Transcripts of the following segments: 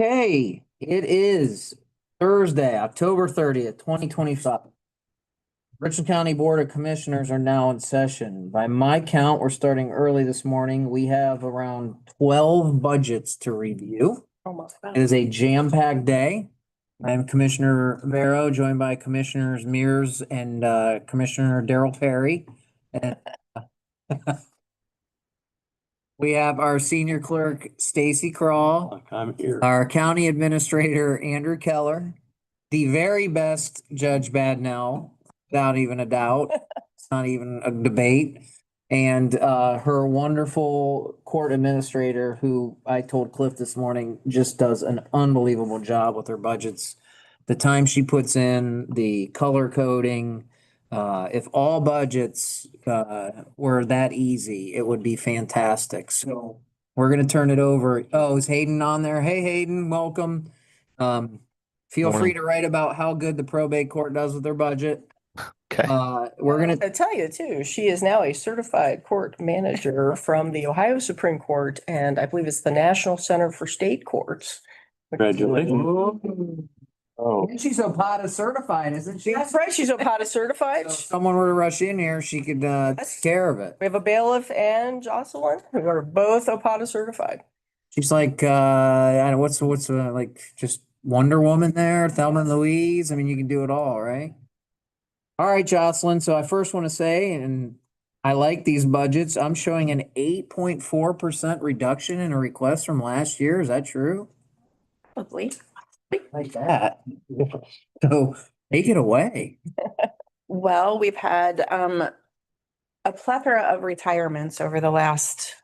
Okay, it is Thursday, October 30th, 2025. Richland County Board of Commissioners are now in session. By my count, we're starting early this morning. We have around 12 budgets to review. It is a jam-packed day. I'm Commissioner Vero, joined by Commissioners Mears and Commissioner Darrell Perry. And we have our senior clerk, Stacy Crawl. I'm here. Our county administrator, Andrew Keller, the very best Judge Badnell, without even a doubt. It's not even a debate. And her wonderful court administrator, who I told Cliff this morning, just does an unbelievable job with her budgets. The time she puts in, the color coding, if all budgets were that easy, it would be fantastic. So we're gonna turn it over. Oh, is Hayden on there? Hey, Hayden, welcome. Feel free Morning. to write about how good the probate court does with their budget. Okay. We're gonna, I tell you too, she is now a certified court manager from the Ohio Supreme Court, and I believe it's the National Center for State Courts. Congratulations. Oh, and she's OPATA certified, isn't she? That's right, she's OPATA certified. So if someone were to rush in here, she could take care of it. We have a bailiff and Jocelyn, who are both OPATA certified. She's like, I don't know, what's like just Wonder Woman there, Thelma and Louise. I mean, you can do it all, right? All right, Jocelyn. So I first want to say, and I like these budgets. I'm showing an 8.4% reduction in a request from last year. Is that true? Probably. Like that. So take it away. Well, we've had a plethora of retirements over the last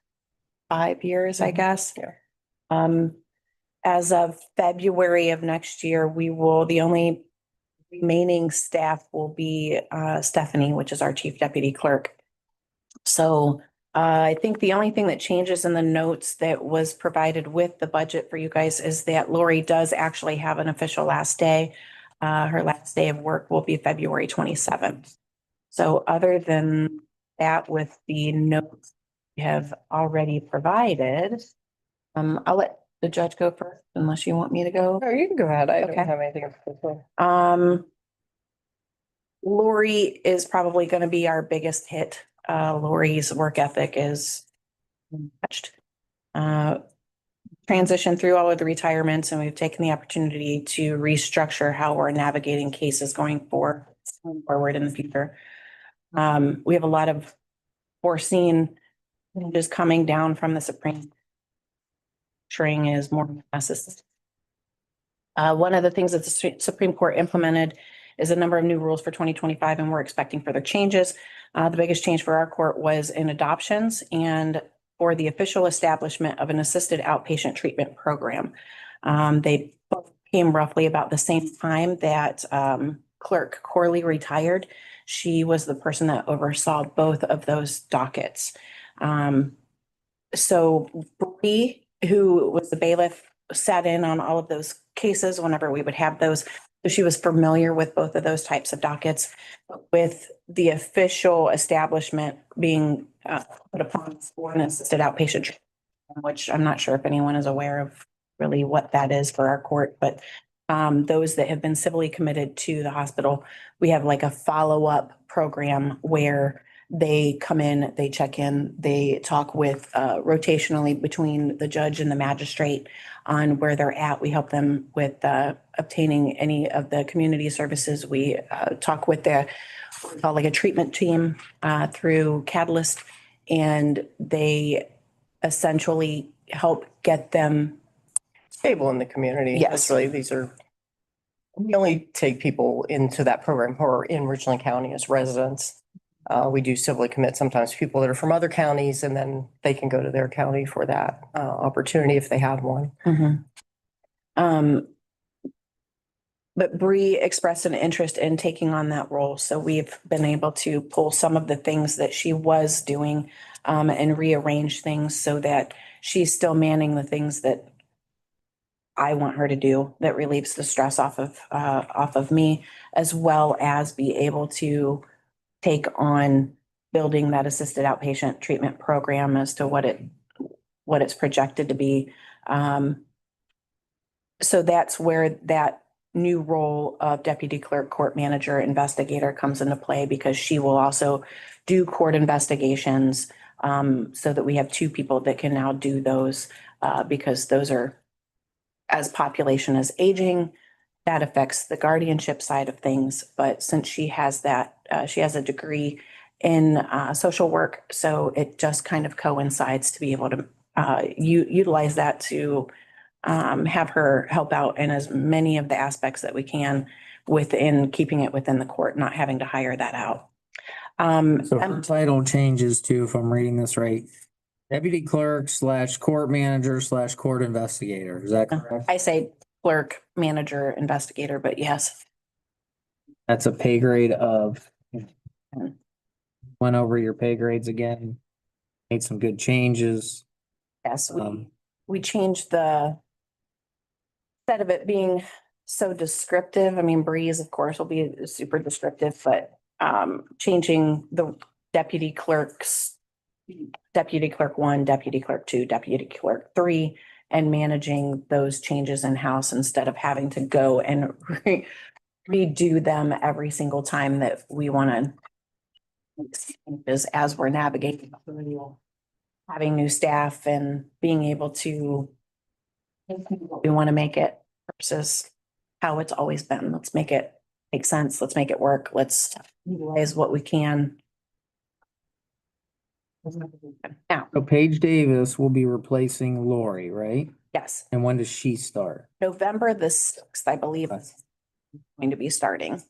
5 years, I guess. Yeah. As of February of next year, the only remaining staff will be Stephanie, which is our chief deputy clerk. So I think the only thing that changes in the notes that was provided with the budget for you guys is that Lori does actually have an official last day. Her last day of work will be February 27th. So other than that, with the notes we have already provided, I'll let the judge go first unless you want me to go. Oh, you can go ahead. I Okay. don't have anything. To Lori is probably going to be our biggest hit. Lori's work ethic is touched. Transition through all of the retirements, and we've taken the opportunity to restructure how we're navigating cases going forward in the future. We have a lot of foreseen changes coming down from the Supreme. Ensuring is more necessary. One of the things that the Supreme Court implemented is a number of new rules for 2025, and we're expecting further changes. The biggest change for our court was in adoptions and for the official establishment of an assisted outpatient treatment program. They both came roughly about the same time that Clerk Corley retired. She was the person that oversaw both of those dockets. So Bree, who was the bailiff, sat in on all of those cases whenever we would have those. So she was familiar with both of those types of dockets. With the official establishment being put upon for an assisted outpatient treatment, which I'm not sure if anyone is aware of really what that is for our court, but those that have been civilly committed to the hospital, we have like a follow-up program where they come in, they check in, they talk with rotationally between the judge and the magistrate on where they're at. We help them with obtaining any of the community services. We talk with the like a treatment team through Catalyst, and they essentially help get them stable in the community. Yes. That's really, we only take people into that program who are in Richland County as residents. We do civilly commit sometimes people that are from other counties, and then they can go to their county for that opportunity if they have one. But Bree expressed an interest in taking on that role. So we've been able to pull some of the things that she was doing and rearrange things so that she's still manning the things that I want her to do that relieves the stress off of me, as well as be able to take on building that assisted outpatient treatment program as to what it's projected to be. so that's where that new role of deputy clerk, court manager, investigator comes into play, because she will also do court investigations. So that we have two people that can now do those, because those are, as population is aging, that affects the guardianship side of things. But since she has that, she has a degree in social work, so it just kind of coincides to be able to utilize that to have her help out in as many of the aspects that we can within keeping it within the court, not having to hire that out. So her title changes to, if I'm reading this right, deputy clerk / court manager / court investigator. Is that correct? I say clerk, manager, investigator, but yes. That's a pay grade of, went over your pay grades again, made some good changes. Yes, Um, we changed the instead of it being so descriptive. I mean, Breeze, of course, will be super descriptive, but changing the deputy clerks, deputy clerk 1, deputy clerk 2, deputy clerk 3, and managing those changes in-house instead of having to go and redo them every single time that we want to, as we're navigating through having new staff and being able to we want to make it versus how it's always been. Let's make it make sense. Let's make it work. Let's utilize what we can. Now, So Paige Davis will be replacing Lori, right? yes, And when does she start? November the 6th, I believe, is going to be starting.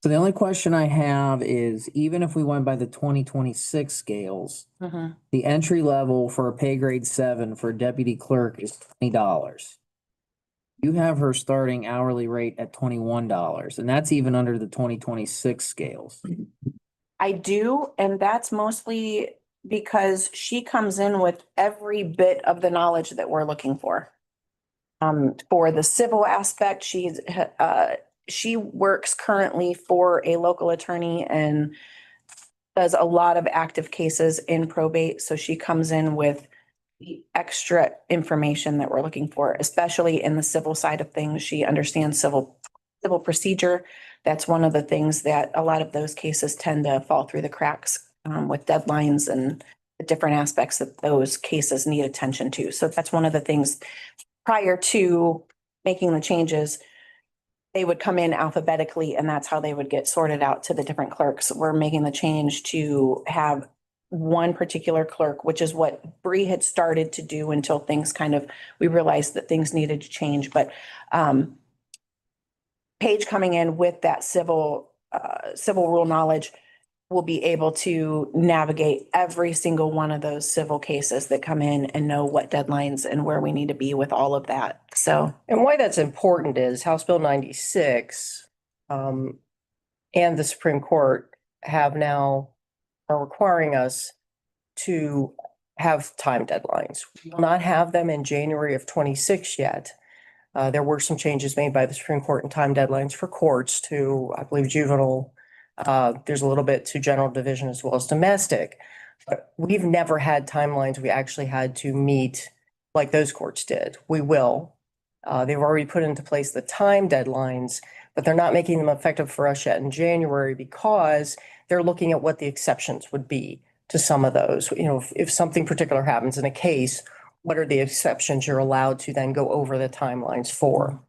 So the only question I have is, even if we went by the 2026 scales, the entry level for a pay grade 7 for deputy clerk is $20. You have her starting hourly rate at $21, and that's even under the 2026 scales. I do, and that's mostly because she comes in with every bit of the knowledge that we're looking for. For the civil aspect, she works currently for a local attorney and does a lot of active cases in probate. So she comes in with the extra information that we're looking for, especially in the civil side of things. She understands civil procedure. That's one of the things that a lot of those cases tend to fall through the cracks with deadlines and the different aspects that those cases need attention to. So that's one of the things prior to making the changes, they would come in alphabetically and that's how they would get sorted out to the different clerks. We're making the change to have one particular clerk, which is what Bree had started to do until things we realized that things needed to change. But Paige coming in with that civil rule knowledge will be able to navigate every single one of those civil cases that come in and know what deadlines and where we need to be with all of that. So, And why that's important is House Bill 96 and the Supreme Court are requiring us to have time deadlines. We will not have them in January of 26 yet. There were some changes made by the Supreme Court in time deadlines for courts to, I believe, juvenile. There's a little bit to general division as well as domestic. But we've never had timelines we actually had to meet like those courts did. We will. They've already put into place the time deadlines, but they're not making them effective for us yet in January because they're looking at what the exceptions would be to some of those. You know, if something particular happens in a case, what are the exceptions you're allowed to then go over the timelines for?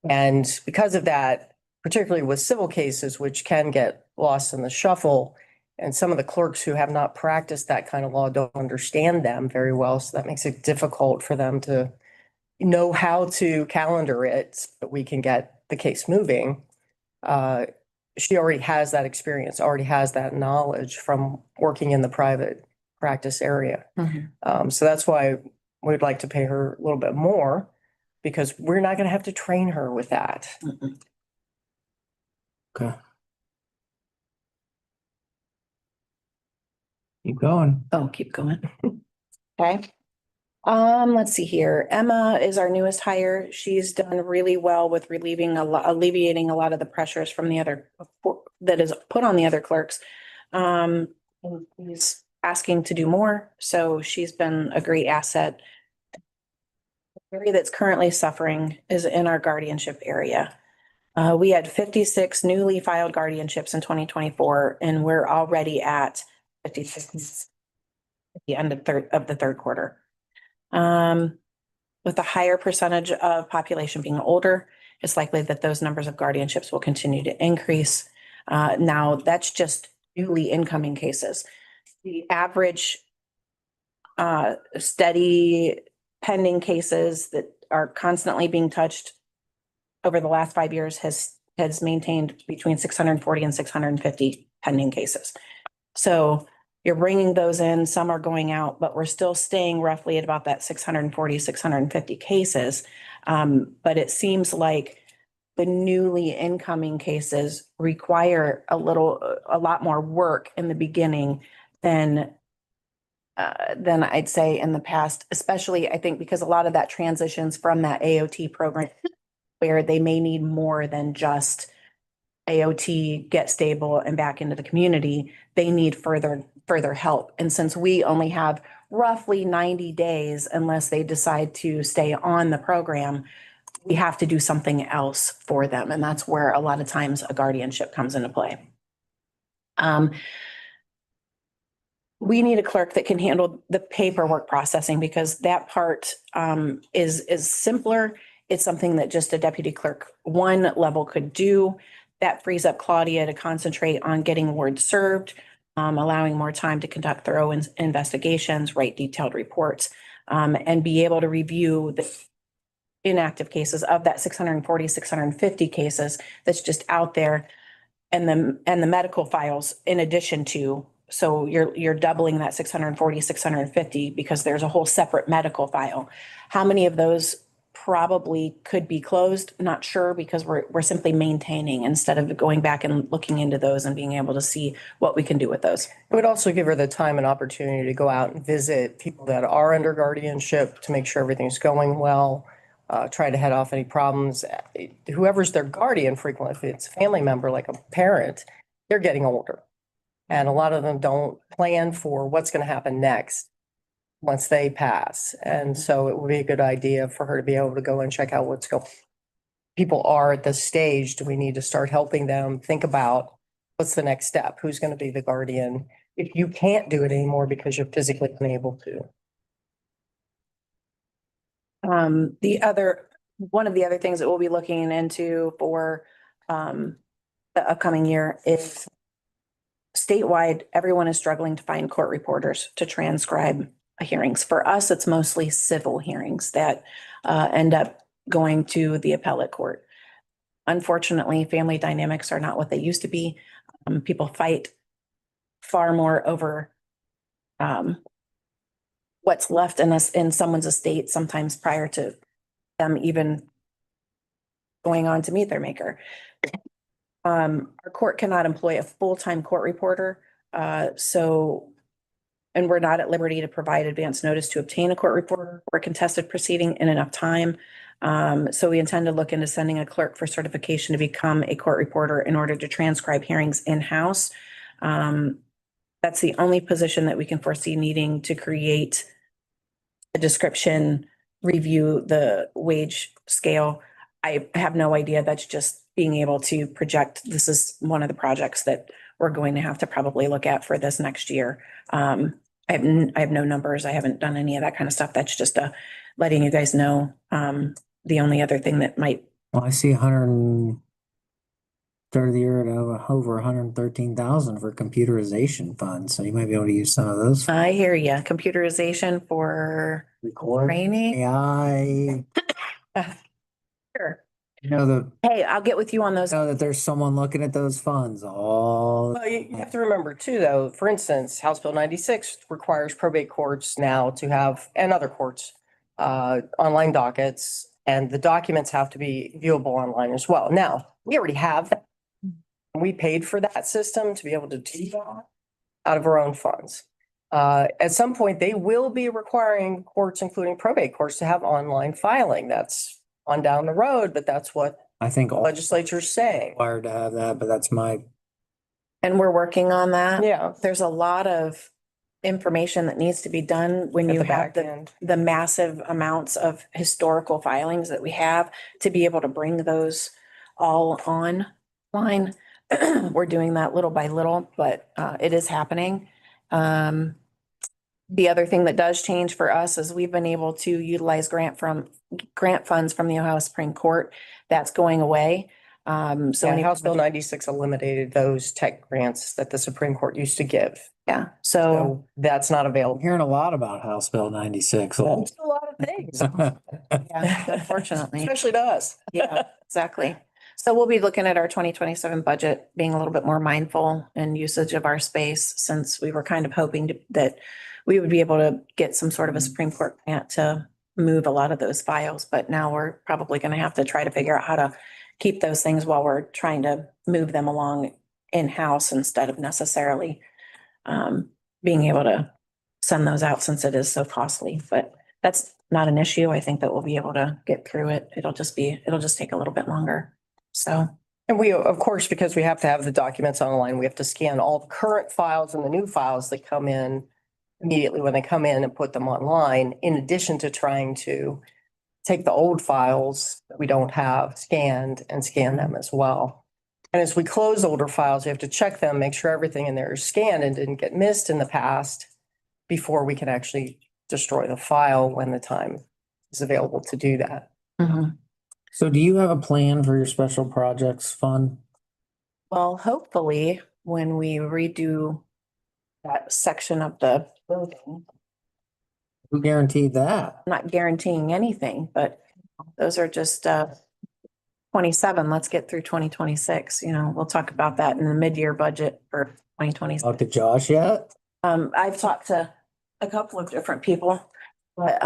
And because of that, particularly with civil cases, which can get lost in the shuffle, and some of the clerks who have not practiced that kind of law don't understand them very well. So that makes it difficult for them to know how to calendar it so that we can get the case moving. She already has that experience, already has that knowledge from working in the private practice area. So that's why we'd like to pay her a little bit more, because we're not going to have to train her with that. Okay. Keep going. oh, keep going. Okay. Let's see here. Emma is our newest hire. She's done really well with alleviating a lot of the pressures from the other that is put on the other clerks. And he's asking to do more, so she's been a great asset. area that's currently suffering is in our guardianship area. We had 56 newly filed guardianships in 2024, and we're already at 56 at the end of the third quarter. With a higher percentage of population being older, it's likely that those numbers of guardianships will continue to increase. Now, that's just newly incoming cases. The average steady pending cases that are constantly being touched over the last 5 years has maintained between 640 and 650 pending cases. So you're bringing those in, some are going out, but we're still staying roughly at about that 640, 650 cases. But it seems like the newly incoming cases require a lot more work in the beginning than I'd say in the past, especially I think because a lot of that transitions from that AOT program where they may need more than just AOT, get stable and back into the community. They need further help. And since we only have roughly 90 days, unless they decide to stay on the program, we have to do something else for them. And that's where a lot of times a guardianship comes into play. We need a clerk that can handle the paperwork processing because that part is simpler. It's something that just a deputy clerk one level could do. That frees up Claudia to concentrate on getting wards served, allowing more time to conduct thorough investigations, write detailed reports, and be able to review the inactive cases of that 640, 650 cases that's just out there and the medical files in addition to. So you're doubling that 640, 650 because there's a whole separate medical file. How many of those probably could be closed? Not sure, because we're simply maintaining instead of going back and looking into those and being able to see what we can do with those. It would also give her the time and opportunity to go out and visit people that are under guardianship to make sure everything's going well, try to head off any problems. Whoever's their guardian, frequently, if it's a family member, like a parent, they're getting older. And a lot of them don't plan for what's going to happen next once they pass. And so it would be a good idea for her to be able to go and check out what's going. People are at this stage. Do we need to start helping them think about what's the next step? Who's going to be the guardian if you can't do it anymore because you're physically unable to? One of the other things that we'll be looking into for the upcoming year is statewide, everyone is struggling to find court reporters to transcribe hearings. For us, it's mostly civil hearings that end up going to the appellate court. Unfortunately, family dynamics are not what they used to be. People fight far more over what's left in someone's estate, sometimes prior to them even going on to meet their maker. Our court cannot employ a full-time court reporter, and we're not at liberty to provide advance notice to obtain a court reporter or contested proceeding in enough time. So we intend to look into sending a clerk for certification to become a court reporter in order to transcribe hearings in-house. That's the only position that we can foresee needing to create a description, review the wage scale. I have no idea. That's just being able to project. This is one of the projects that we're going to have to probably look at for this next year. I have no numbers. I haven't done any of that kind of stuff. That's just letting you guys know. The only other thing that might. Well, I see 100 start of the year at over 113,000 for computerization funds. So you might be able to use some of those. I hear you. Computerization for training. AI. Sure. You know Hey, I'll get with you on those. know that there's someone looking at those funds all. Well, you have to remember too, though, for instance, House Bill 96 requires probate courts now to have, and other courts, online dockets, and the documents have to be viewable online as well. Now, we already have that. We paid for that system to be able to do that out of our own funds. At some point, they will be requiring courts, including probate courts, to have online filing. That's on down the road, but that's what I think the all legislature's saying. required to have that, but that's my. And we're working on that. Yeah. There's a lot of information that needs to be done when At you the have back end. the massive amounts of historical filings that we have to be able to bring those all online. We're doing that little by little, but it is happening. The other thing that does change for us is we've been able to utilize grant funds from the Ohio Supreme Court. That's going away. So So House Bill 96 eliminated those tech grants that the Supreme Court used to give. yeah, so So that's not I'm available. hearing a lot about House Bill 96. There's a lot of things, yeah, unfortunately. especially to us. Yeah, exactly. So we'll be looking at our 2027 budget, being a little bit more mindful in usage of our space, since we were kind of hoping that we would be able to get some sort of a Supreme Court grant to move a lot of those files, but now we're probably going to have to try to figure out how to keep those things while we're trying to move them along in-house instead of necessarily being able to send those out, since it is so costly. But that's not an issue. I think that we'll be able to get through it. It'll just take a little bit longer. So, And we, of course, because we have to have the documents online, we have to scan all the current files and the new files that come in immediately when they come in and put them online, in addition to trying to take the old files that we don't have scanned and scan them as well. And as we close older files, we have to check them, make sure everything in there is scanned and didn't get missed in the past before we can actually destroy the file when the time is available to do that. mhm. So do you have a plan for your special projects fund? Well, hopefully, when we redo that section of the building, Who guaranteed that? I'm not guaranteeing anything, but those are just 27. Let's get through 2026. We'll talk about that in the mid-year budget for 2026. Talked to Josh yet? I've talked to a couple of different people, but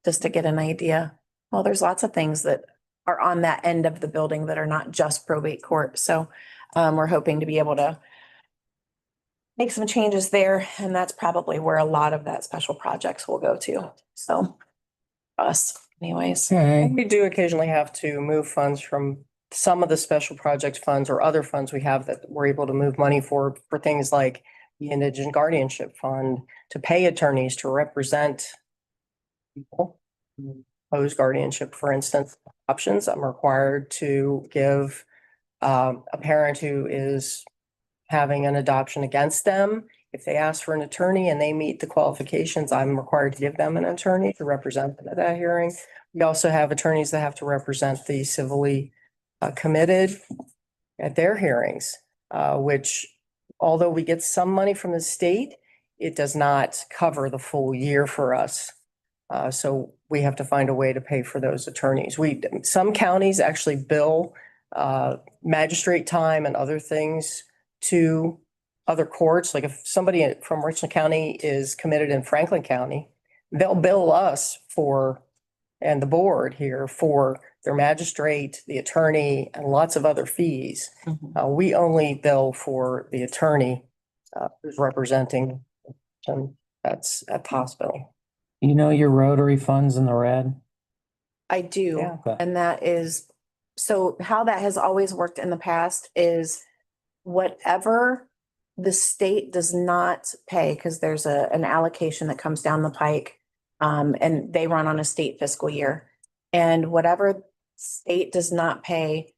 just to get an idea. Well, there's lots of things that are on that end of the building that are not just probate court. So we're hoping to be able to make some changes there, and that's probably where a lot of that special projects will go to. So us anyways. Okay. We do occasionally have to move funds from some of the special project funds or other funds we have that we're able to move money for things like the Indigent Guardianship Fund, to pay attorneys to represent people who oppose guardianship, for instance, options. I'm required to give a parent who is having an adoption against them. If they ask for an attorney and they meet the qualifications, I'm required to give them an attorney to represent them at that hearing. We also have attorneys that have to represent the civilly committed at their hearings, which, although we get some money from the state, it does not cover the full year for us. So we have to find a way to pay for those attorneys. Some counties actually bill magistrate time and other things to other courts. Like if somebody from Richland County is committed in Franklin County, they'll bill us and the board here for their magistrate, the attorney, and lots of other fees. We only bill for the attorney who's representing, and that's at the hospital. You know your Rotary funds in the red? I do. Yeah. Okay. And that is, so how that has always worked in the past is whatever the state does not pay, because there's an allocation that comes down the pike, and they run on a state fiscal year. And whatever state does not pay,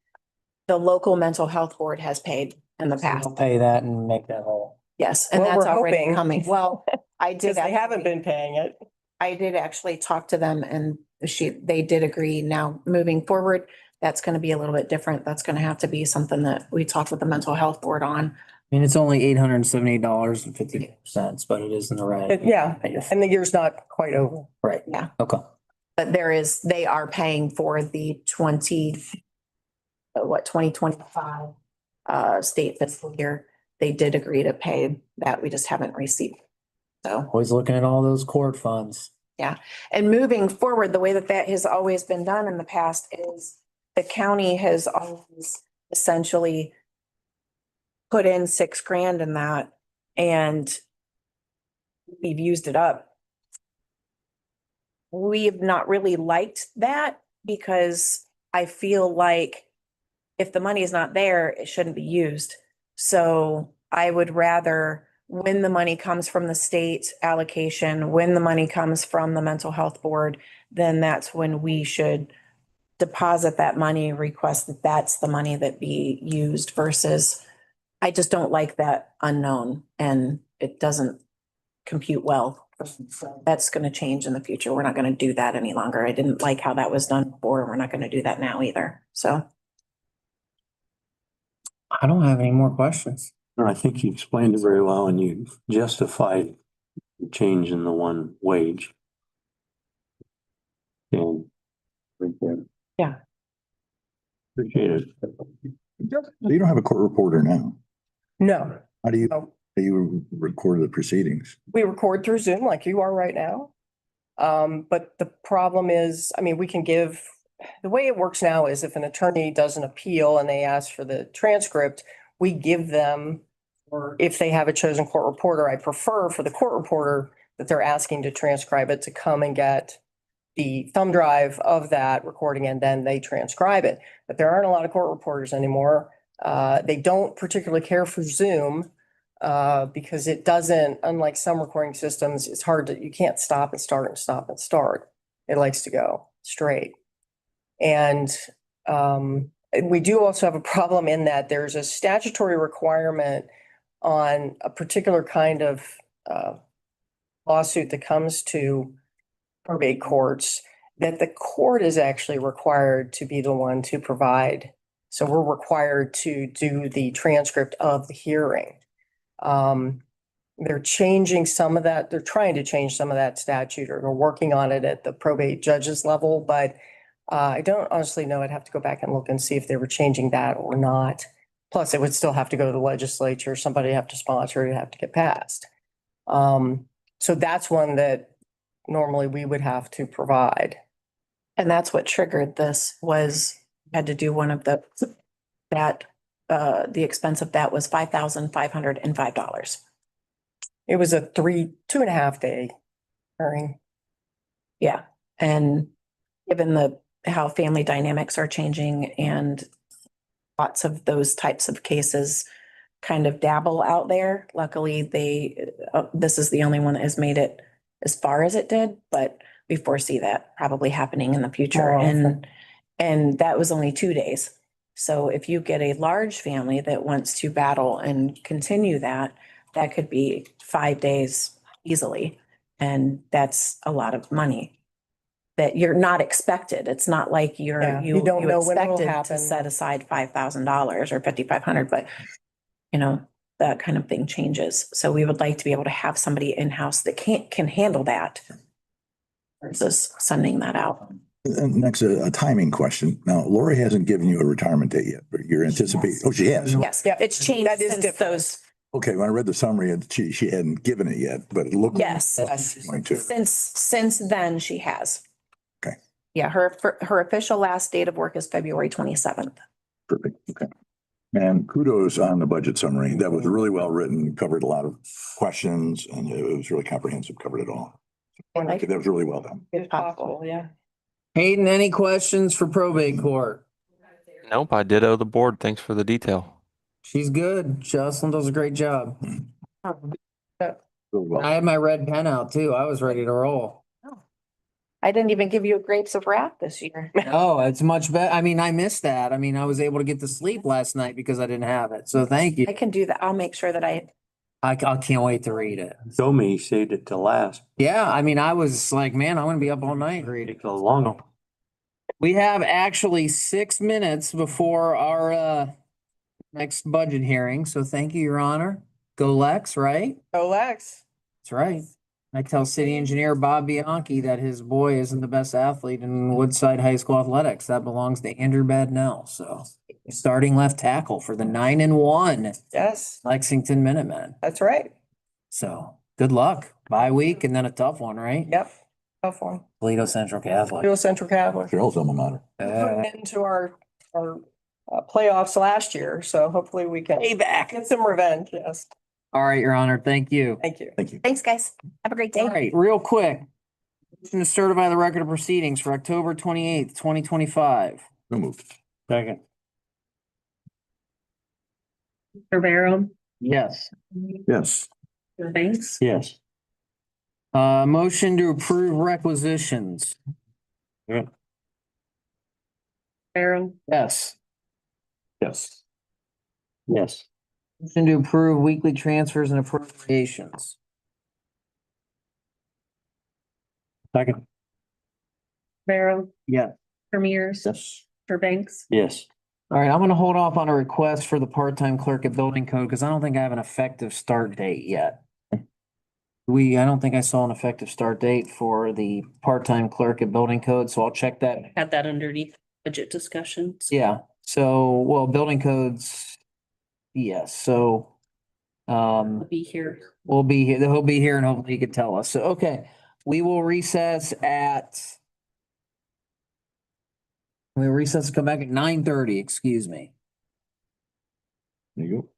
the local mental health board has paid in the past. I'll pay that and make that whole. Yes, and Well, that's we're already hoping. coming. Well, I Because did. they haven't actually- been paying it. I did actually talk to them, and they did agree. Now, moving forward, that's going to be a little bit different. That's going to have to be something that we talk with the mental health board on. I mean, it's only $878.50, but it is in the red. Yeah, and the year's not quite over. Right. Yeah. Okay. But they are paying for the 2025 state fiscal year. They did agree to pay that. We just haven't received. So, Always looking at all those court funds. and moving forward, the way that has always been done in the past is the county has always essentially put in $6,000 in that, and we've used it up. We've not really liked that, because I feel like if the money is not there, it shouldn't be used. So I would rather when the money comes from the state allocation, when the money comes from the mental health board, then that's when we should deposit that money, request that that's the money that be used versus, I just don't like that unknown and it doesn't compute well. That's going to change in the future. We're not going to do that any longer. I didn't like how that was done before. We're not going to do that now either. So. I don't have any more questions. No, I think you explained it very well and you justified the change in the one wage. And right there. Yeah. Appreciate it. You don't have a court reporter now. No, How do Oh. you record the proceedings? we record through Zoom like you are right now. But the problem is, I mean, we can give, the way it works now is if an attorney does an appeal and they ask for the transcript, we give them, or if they have a chosen court reporter, I prefer for the court reporter that they're asking to transcribe it to come and get the thumb drive of that recording and then they transcribe it. But there aren't a lot of court reporters anymore. They don't particularly care for Zoom because it doesn't, unlike some recording systems, it's hard to, you can't stop and start and stop and start. It likes to go straight. And we do also have a problem in that there's a statutory requirement on a particular kind of lawsuit that comes to probate courts that the court is actually required to be the one to provide. So we're required to do the transcript of the hearing. They're changing some of that. They're trying to change some of that statute or they're working on it at the probate judges level, but I don't honestly know. I'd have to go back and look and see if they were changing that or not. Plus, it would still have to go to the legislature. Somebody would have to sponsor it, it'd have to get passed. So that's one that normally we would have to provide. And that's what triggered this was, had to do one of the, that, the expense of that was $5,505. It was a 2.5 day hearing. Yeah, and given how family dynamics are changing and lots of those types of cases kind of dabble out there. Luckily, this is the only one that has made it as far as it did, but we foresee that probably happening in the future. More often. And that was only 2 days. So if you get a large family that wants to battle and continue that, that could be 5 days easily. And that's a lot of money that you're not expected. It's not like Yeah, you you don't know when it'll expected happen. to set aside $5,000 or $5,500, but you know, that kind of thing changes. So we would like to be able to have somebody in-house that can handle that versus sending that out. And next, a timing question. Now, Lori hasn't given you a retirement date yet, but you're anticipating, oh, she has. Yes, Yeah, it's changed that is since different. those, Okay, when I read the summary, she hadn't given it yet, but it looked. yes, Going to. since then she has. Okay. Yeah, her official last date of work is February 27th. Perfect, okay. And kudos on the budget summary. That was really well written, covered a lot of questions, and it was really comprehensive, covered it all. That was really well done. If possible, yeah. Hayden, any questions for probate court? Nope, I ditto the board. Thanks for the detail. She's good. Jocelyn does a great job. Really well. I had my red pen out too. I was ready to roll. I didn't even give you a grapes of wrath this year. Oh, it's much better. I mean, I missed that. I mean, I was able to get to sleep last night because I didn't have it. So thank you. I can do that. I'll make sure that I can't wait to read it. Told me he saved it to last. Yeah, I mean, I was like, man, I'm gonna be up all night reading. Take a long. We have actually 6 minutes before our next budget hearing. So thank you, Your Honor. Go Lex, right? Go Lex. That's right. I tell city engineer Bob Bianchi that his boy isn't the best athlete in Woodside High School athletics. That belongs to Andrew Badnell. So starting left tackle for the 9-1 Yes, Lexington Minutemen. that's right. So good luck. Bye week and then a tough one, right? Yep. Tough one. Toledo Central Catholic. Toledo Central Catholic. Cheryl's alma mater. Put into our playoffs last year, so hopefully we can get some revenge. Yes, All right, Your Honor. Thank you. thank you. Thank you. Thanks, guys. Have a great day. All right, real quick. Motion to certify the record of proceedings for October 28th, 2025. No moved. Second. Rivera, Yes. Yes. Banks, Yes. Motion to approve requisitions. Farrell, Yes. Yes. Yes. Motion to approve weekly transfers and appropriations. Second. Farrell, Yeah. Premiers, Yes. Banks. Yes. All right, I'm gonna hold off on a request for the part-time clerk at building code because I don't think I have an effective start date yet. I don't think I saw an effective start date for the part-time clerk at building code, so I'll check that. Had that underneath budget discussions. Yeah, so, well, building codes, yes, so. Be here. We'll be here, he'll be here and hopefully he could tell us. So, okay, we will recess at. We'll recess and come back at 9:30, excuse me. There you go.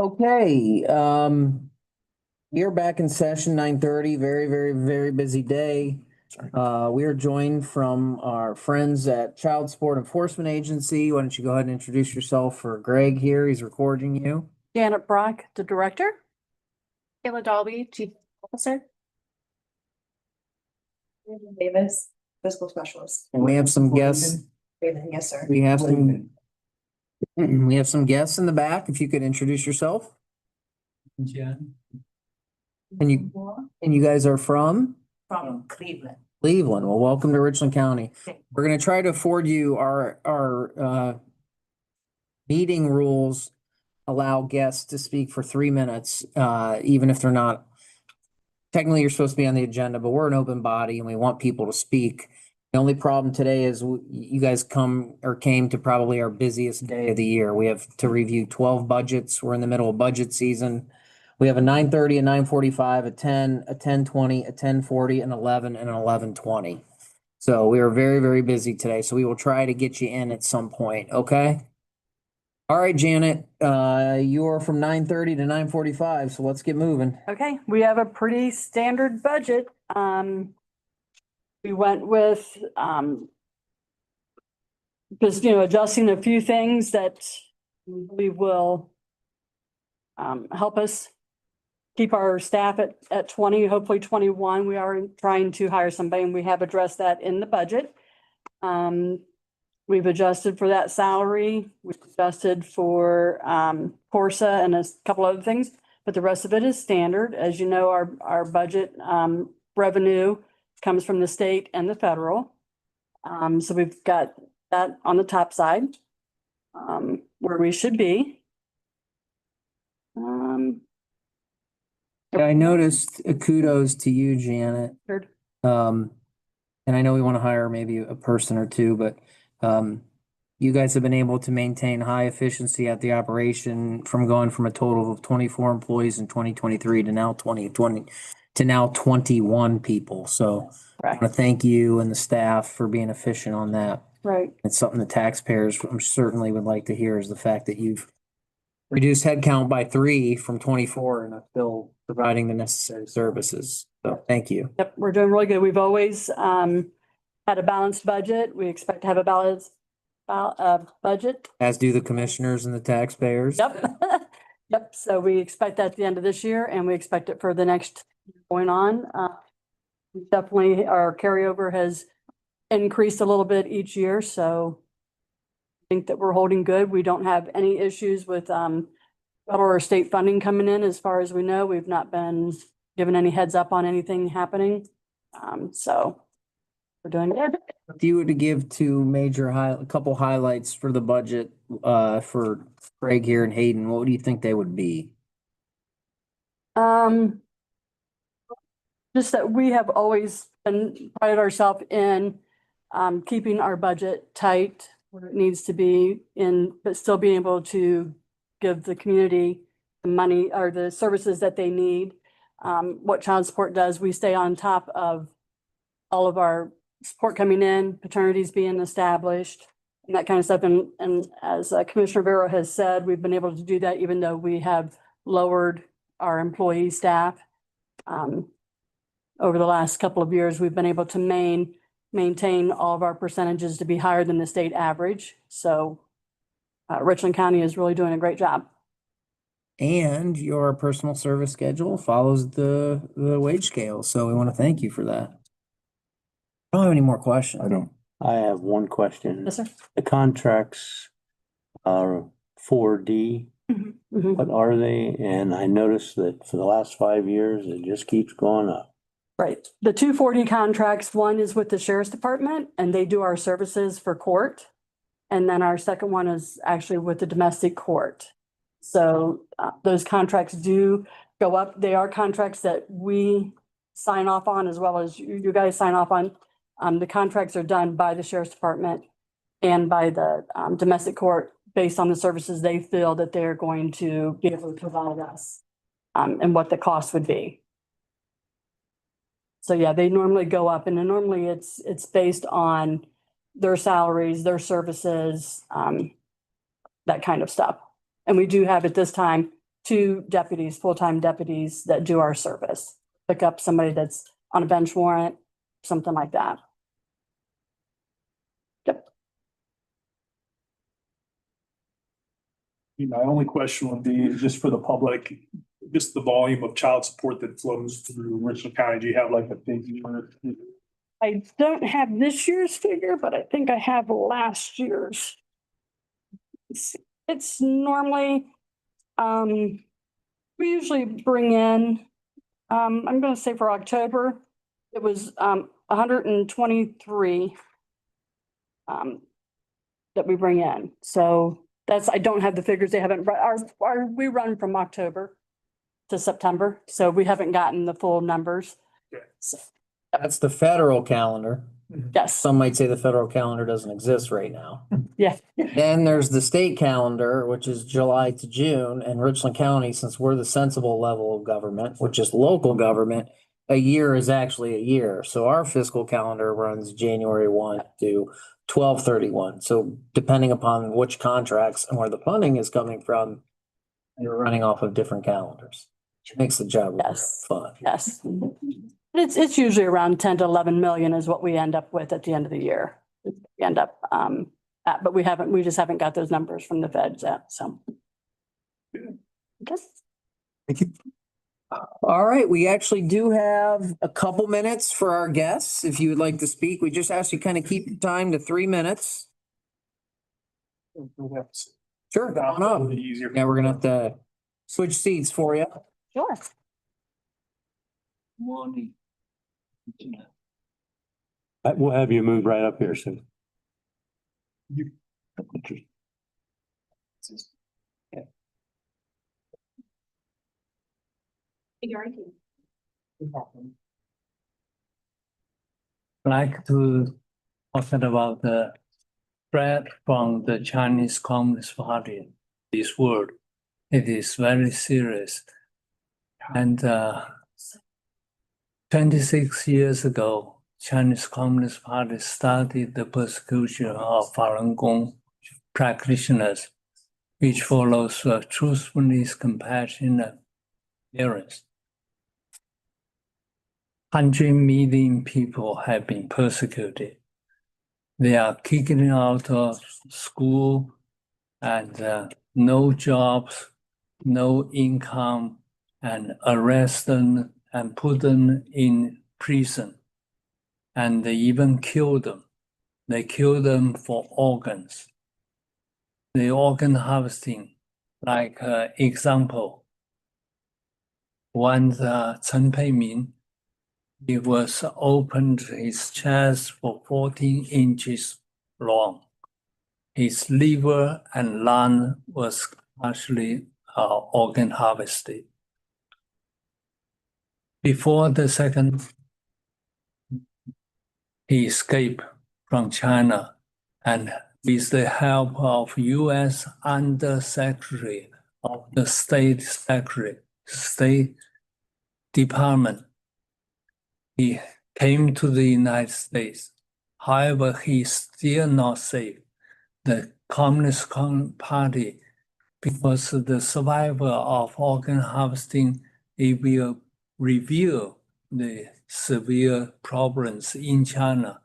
Okay, we are back in session 9:30. Very, very, very busy day. We are joined from our friends at Child Support Enforcement Agency. Why don't you go ahead and introduce yourself for Greg here? He's recording you. Janet Brock, the director. Kayla Dolby, chief officer. Davis, fiscal specialist. And we have some guests. Yes, sir. We have some guests in the back. If you could introduce yourself. And you guys are from From Cleveland. Cleveland. Well, welcome to Richland County. We're gonna try to afford you our meeting rules allow guests to speak for 3 minutes, even if they're not. Technically, you're supposed to be on the agenda, but we're an open body and we want people to speak. The only problem today is you guys came to probably our busiest day of the year. We have to review 12 budgets. We're in the middle of budget season. We have a 9:30, a 9:45, a 10, a 10:20, a 10:40, an 11, and an 11:20. So we are very, very busy today. So we will try to get you in at some point, okay? All right, Janet, you are from 9:30 to 9:45, so let's get moving. Okay, we have a pretty standard budget. We went with, just, adjusting a few things that we will help us keep our staff at 20, hopefully 21. We are trying to hire somebody and we have addressed that in the budget. We've adjusted for that salary. We've adjusted for Corsa and a couple other things, but the rest of it is standard. As you know, our budget revenue comes from the state and the federal. So we've got that on the top side, where we should be. I noticed kudos to you, Janet. Good. And I know we want to hire maybe a person or two, but you guys have been able to maintain high efficiency at the operation from going from a total of 24 employees in 2023 to now 21 people. So I Right. want to thank you and the staff for being efficient on that. Right. It's something the taxpayers certainly would like to hear is the fact that you've reduced headcount by 3 from 24 and are still providing the necessary services. So thank you. Yep, we're doing really good. We've always had a balanced budget. We expect to have a balanced budget. As do the commissioners and the taxpayers. Yep. Yep. So we expect that at the end of this year and we expect it for the next going on. Definitely our carryover has increased a little bit each year. So I think that we're holding good. We don't have any issues with federal or state funding coming in. As far as we know, we've not been given any heads up on anything happening. So we're doing good. If you were to give a couple highlights for the budget for Craig here and Hayden, what do you think they would be? Just that we have always prided ourselves in keeping our budget tight where it needs to be but still being able to give the community the money or the services that they need. What child support does, we stay on top of all of our support coming in, paternities being established, and that kind of stuff. And as Commissioner Vera has said, we've been able to do that even though we have lowered our employee staff. Over the last couple of years, we've been able to maintain all of our percentages to be higher than the state average. So Richland County is really doing a great job. And your personal service schedule follows the wage scale. So we want to thank you for that. I don't have any more questions. I don't. I have one question. Yes, sir. The contracts are 4D. Mhm. What are they? And I noticed that for the last 5 years, it just keeps going up. Right. The 240 contracts, one is with the Sheriff's Department and they do our services for court. And then our second one is actually with the domestic court. So those contracts do go up. They are contracts that we sign off on as well as you guys sign off on. The contracts are done by the Sheriff's Department and by the domestic court based on the services they feel that they're going to be able to provide us and what the cost would be. So yeah, they normally go up and then normally it's based on their salaries, their services, that kind of stuff. And we do have at this time 2 deputies, full-time deputies that do our service. Pick up somebody that's on a bench warrant, something like that. Yep. My only question would be just for the public, just the volume of child support that flows through Richland County. Do you have like a figure? I don't have this year's figure, but I think I have last year's. It's normally, we usually bring in, I'm gonna say for October, it was 123 that we bring in. So that's, I don't have the figures. They haven't, we run from October to September, so we haven't gotten the full numbers. Okay. So, That's the federal calendar. yes, Some might say the federal calendar doesn't exist right now. yeah, Then there's the state calendar, which is July to June, and Richland County, since we're the sensible level of government, which is local government, a year is actually a year. So our fiscal calendar runs January 1 to 12/31. So depending upon which contracts and where the funding is coming from, you're running off of different calendars, which makes the job really Yes. fun. yes. It's usually around 10 to 11 million is what we end up with at the end of the year. We end up, but we just haven't got those numbers from the feds yet, so. Okay. Thank you. All right, we actually do have a couple minutes for our guests. If you would like to speak, we just ask you kind of keep your time to 3 minutes. Sure, come on up. Easier. Yeah, we're gonna have to switch seats for you. Sure. Morning. We'll have you move right up here soon. Like to talk about the threat from the Chinese Communist Party, this world. It is very serious. And 26 years ago, Chinese Communist Party started the persecution of Falun Gong practitioners, which follows truthfulness, compassion, and tolerance. 100 million people have been persecuted. They are kicked out of school and no jobs, no income, and arrest them and put them in prison. And they even kill them. They kill them for organs. The organ harvesting, like example, one Chen Peimin, he was opened his chest for 14 inches long. His liver and lung was partially organ harvested. Before the second, he escaped from China, and with the help of U.S. Undersecretary of the State Department, he came to the United States. However, he is still not safe. The Communist Party, because the survival of organ harvesting, it will reveal the severe problems in China.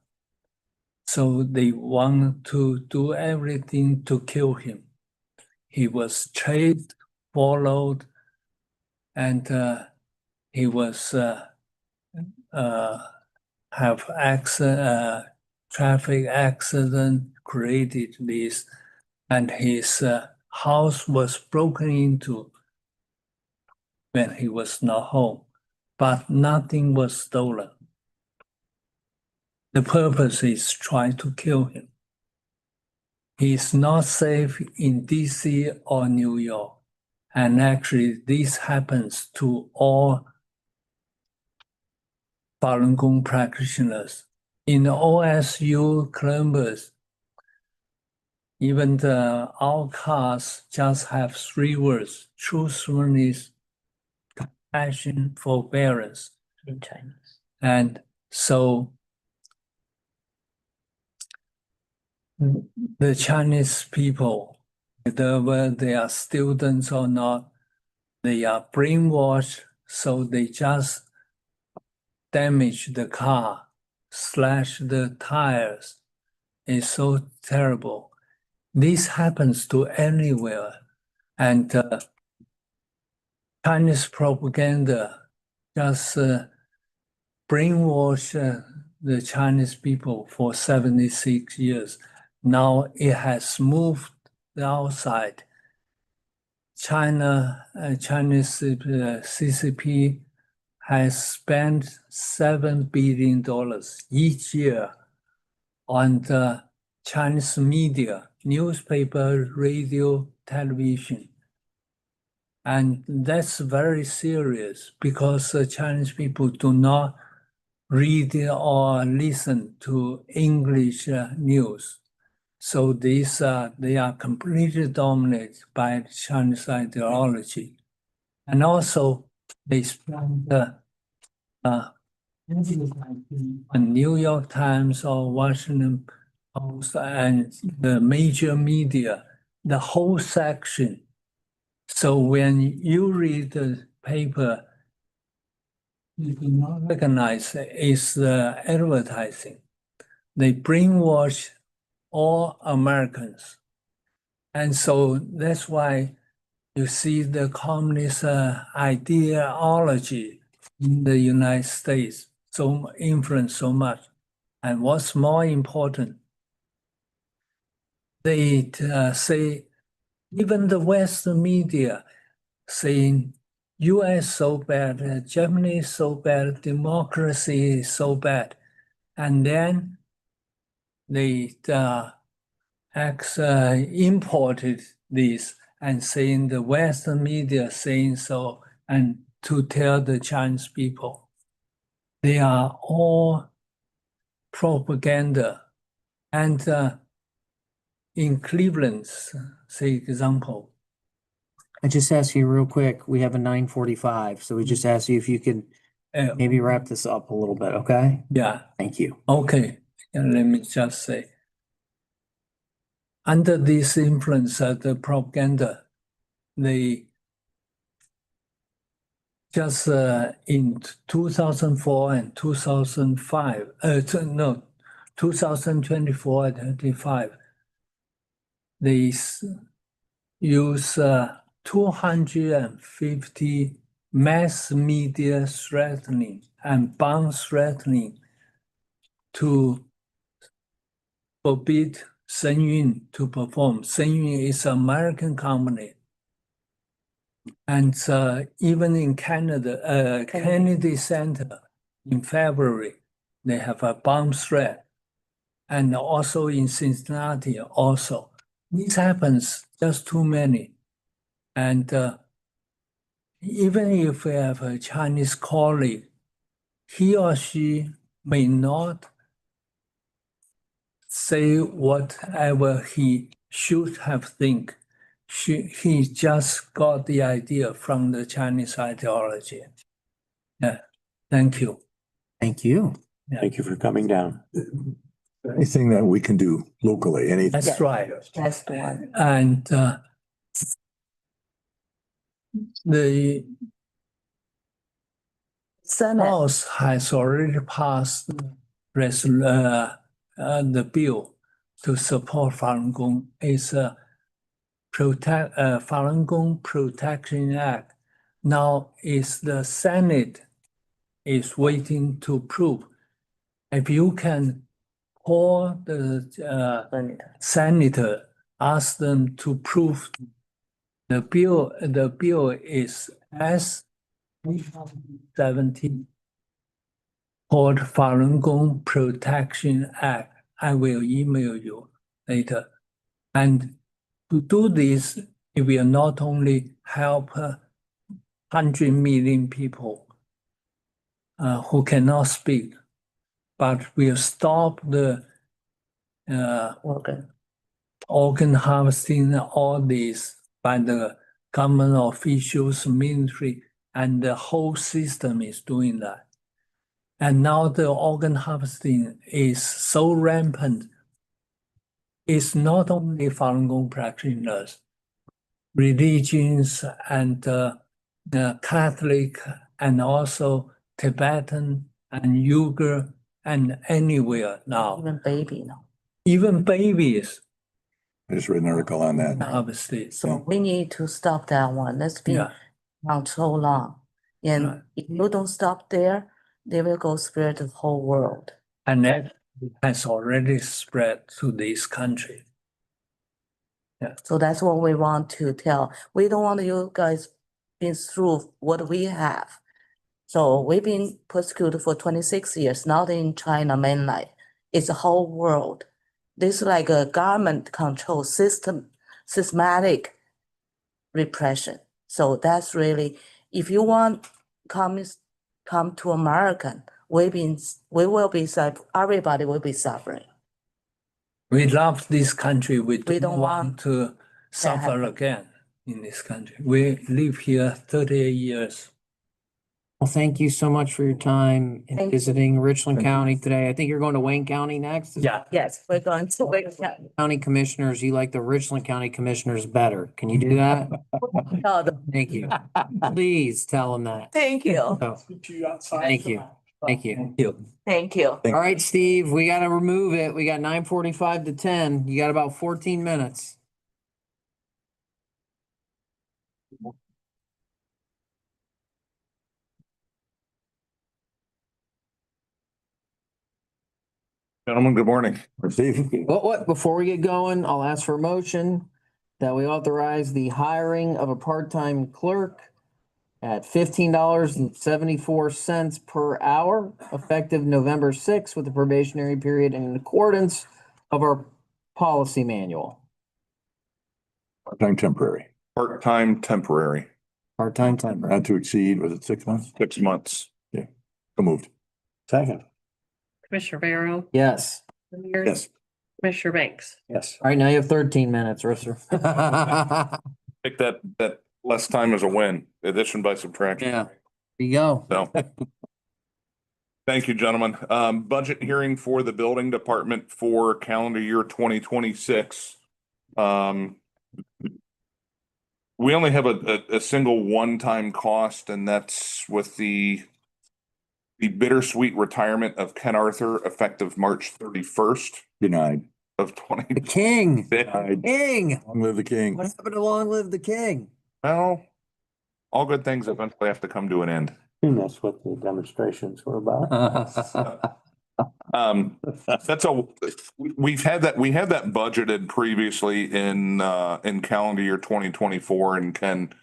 So they want to do everything to kill him. He was chased, followed, and he was have traffic accident created this, and his house was broken into when he was not home, but nothing was stolen. The purpose is trying to kill him. He is not safe in DC or New York. And actually, this happens to all Falun Gong practitioners. In OSU Columbus, even our class just have 3 words: truthfulness, compassion, forbearance. In Chinese. And so the Chinese people, whether they are students or not, they are brainwashed, so they just damage the car, slash the tires. It's so terrible. This happens to anywhere. And Chinese propaganda just brainwash the Chinese people for 76 years. Now it has moved outside. Chinese CCP has spent $7 billion each year on the Chinese media, newspaper, radio, television. And that's very serious because Chinese people do not read or listen to English news. So these they are completely dominated by Chinese ideology. And also they spend on New York Times or Washington Post and the major media, the whole section. So when you read the paper, you do not recognize it's the advertising. They brainwash all Americans. And so that's why you see the communist ideology in the United States so influence so much. And what's more important, they say, even the Western media saying US so bad, Germany is so bad, democracy is so bad. And then they imported this and saying the Western media saying so, and to tell the Chinese people. They are all propaganda. And in Cleveland, say example. I just asked you real quick, we have a 9:45, so we just asked you if you could maybe wrap this up a little bit, okay? Yeah, Thank you. okay. And let me just say, under this influence of the propaganda, they just in 2004 and 2005, 2024 and 25, they use 250 mass media threatening and bomb threatening to forbid Shen Yun to perform. Shen Yun is an American company. And even in Canada, Kennedy Center in February, they have a bomb threat. And also in Cincinnati also. This happens just too many. And even if we have a Chinese colleague, he or she may not say whatever he should have think. He just got the idea from the Chinese ideology. Yeah, thank you. Thank you. Thank you for coming down. Anything that we can do locally, anything. That's right. That's the one. And the Senate. House has already passed the bill to support Falun Gong. It's a Falun Gong Protection Act. Now is the Senate is waiting to prove. If you can call the senator, ask them to prove the bill is S-17 called Falun Gong Protection Act. I will email you later. And to do this, it will not only help 100 million people who cannot speak, but will stop the organ harvesting, all this by the government officials, military, and the whole system is doing that. And now the organ harvesting is so rampant. It's not only Falun Gong practitioners, religions and the Catholic and also Tibetan and Uyghur and anywhere now, Even baby now. even babies, I just read an article on that. obviously. So we need to stop that one. That's been Yeah, around so long. Right. And if you don't stop there, they will go spread to the whole world. and that has already spread to this country. So that's what we want to tell. We don't want you guys been through what we have. So we've been persecuted for 26 years, not in China mainland. It's the whole world. This is like a government control system, systematic repression. So that's really, if you want communists come to American, we will be, everybody will be suffering. We love this country. We We don't don't want to suffer happen. again in this country. We live here 38 years. Well, thank you so much for your time in Thank you. visiting Richland Thank you. County today. I think you're going to Wayne County next. Yeah. Yes, we're going to wait. County commissioners, you like the Richland County commissioners better. Can you do that? Thank you. Please tell them that. Thank you. So, Meet you outside. Thank you. Thank you. Thank you. Thank you. All right, Steve, we gotta remove it. We got 9:45 to 10. You got about 14 minutes. Gentlemen, good morning. Steve. Before we get going, I'll ask for a motion that we authorize the hiring of a part-time clerk at $15.74 per hour, effective November 6th, with a probationary period in accordance of our policy manual. Part-time temporary, Part-time temporary, Part-time temporary. not to exceed, was it 6 months? 6 months. So moved. Second. Commissioner Barrow, Yes. Ramirez, Yes. Commissioner Banks. Yes. All right, now you have 13 minutes, Risser. Take that less time as a win, addition by subtraction. Yeah. There you go. So. Thank you, gentlemen. Budget hearing for the building department for calendar year 2026. We only have a single one-time cost, and that's with the bittersweet retirement of Ken Arthur effective March 31st Denied. of The 20. king, Denied. king. Long live the king. What happened to long live the king? Well, all good things eventually have to come to an end. And that's what the demonstrations were about. We had that budgeted previously in calendar year 2024, and Ken